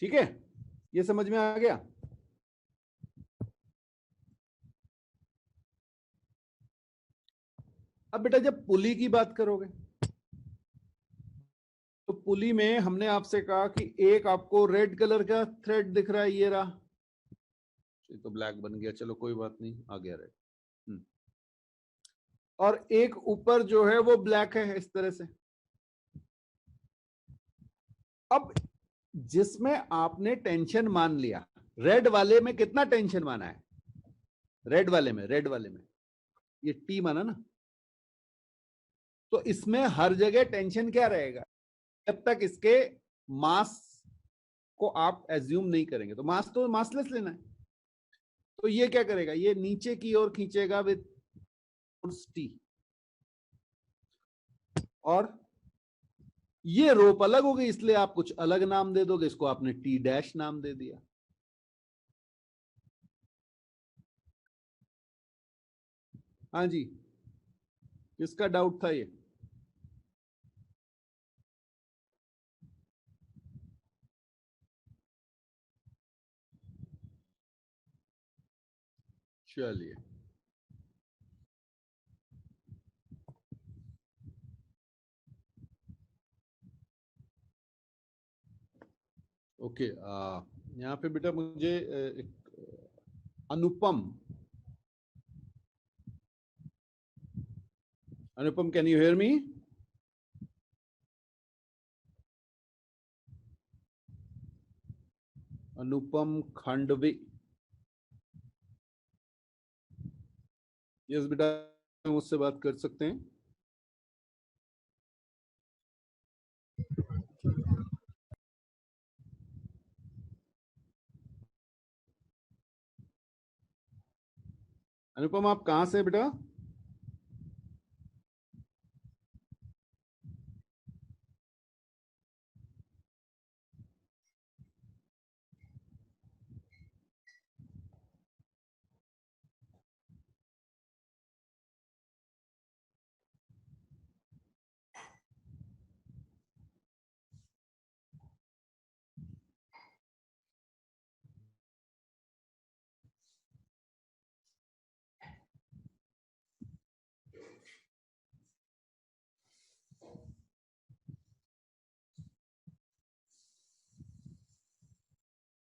ठीक है, ये समझ में आ गया? अब बेटा जब पुली की बात करोगे तो पुली में हमने आपसे कहा कि एक आपको रेड कलर का थ्रेड दिख रहा है, ये रहा। ये तो ब्लैक बन गया, चलो कोई बात नहीं, आ गया रेड। और एक ऊपर जो है वो ब्लैक है इस तरह से। अब जिसमें आपने टेंशन मान लिया, रेड वाले में कितना टेंशन माना है? रेड वाले में, रेड वाले में ये टी माना ना। तो इसमें हर जगह टेंशन क्या रहेगा? जब तक इसके मास को आप एज्यूम नहीं करेंगे। तो मास तो मासलेस लेना है। तो ये क्या करेगा? ये नीचे की ओर खींचेगा विद टी, और ये रोप अलग हो गई, इसलिए आप कुछ अलग नाम दे दोगे, इसको आपने टी डैश नाम दे दिया। हाँ जी, किसका डाउट था ये? चलिए, ओके। यहाँ पे बेटा मुझे एक Anupam, Anupam can you hear me? Anupam Khandvi, yes बेटा, मुझसे बात कर सकते हैं। अनुपम आप कहां से बेटा?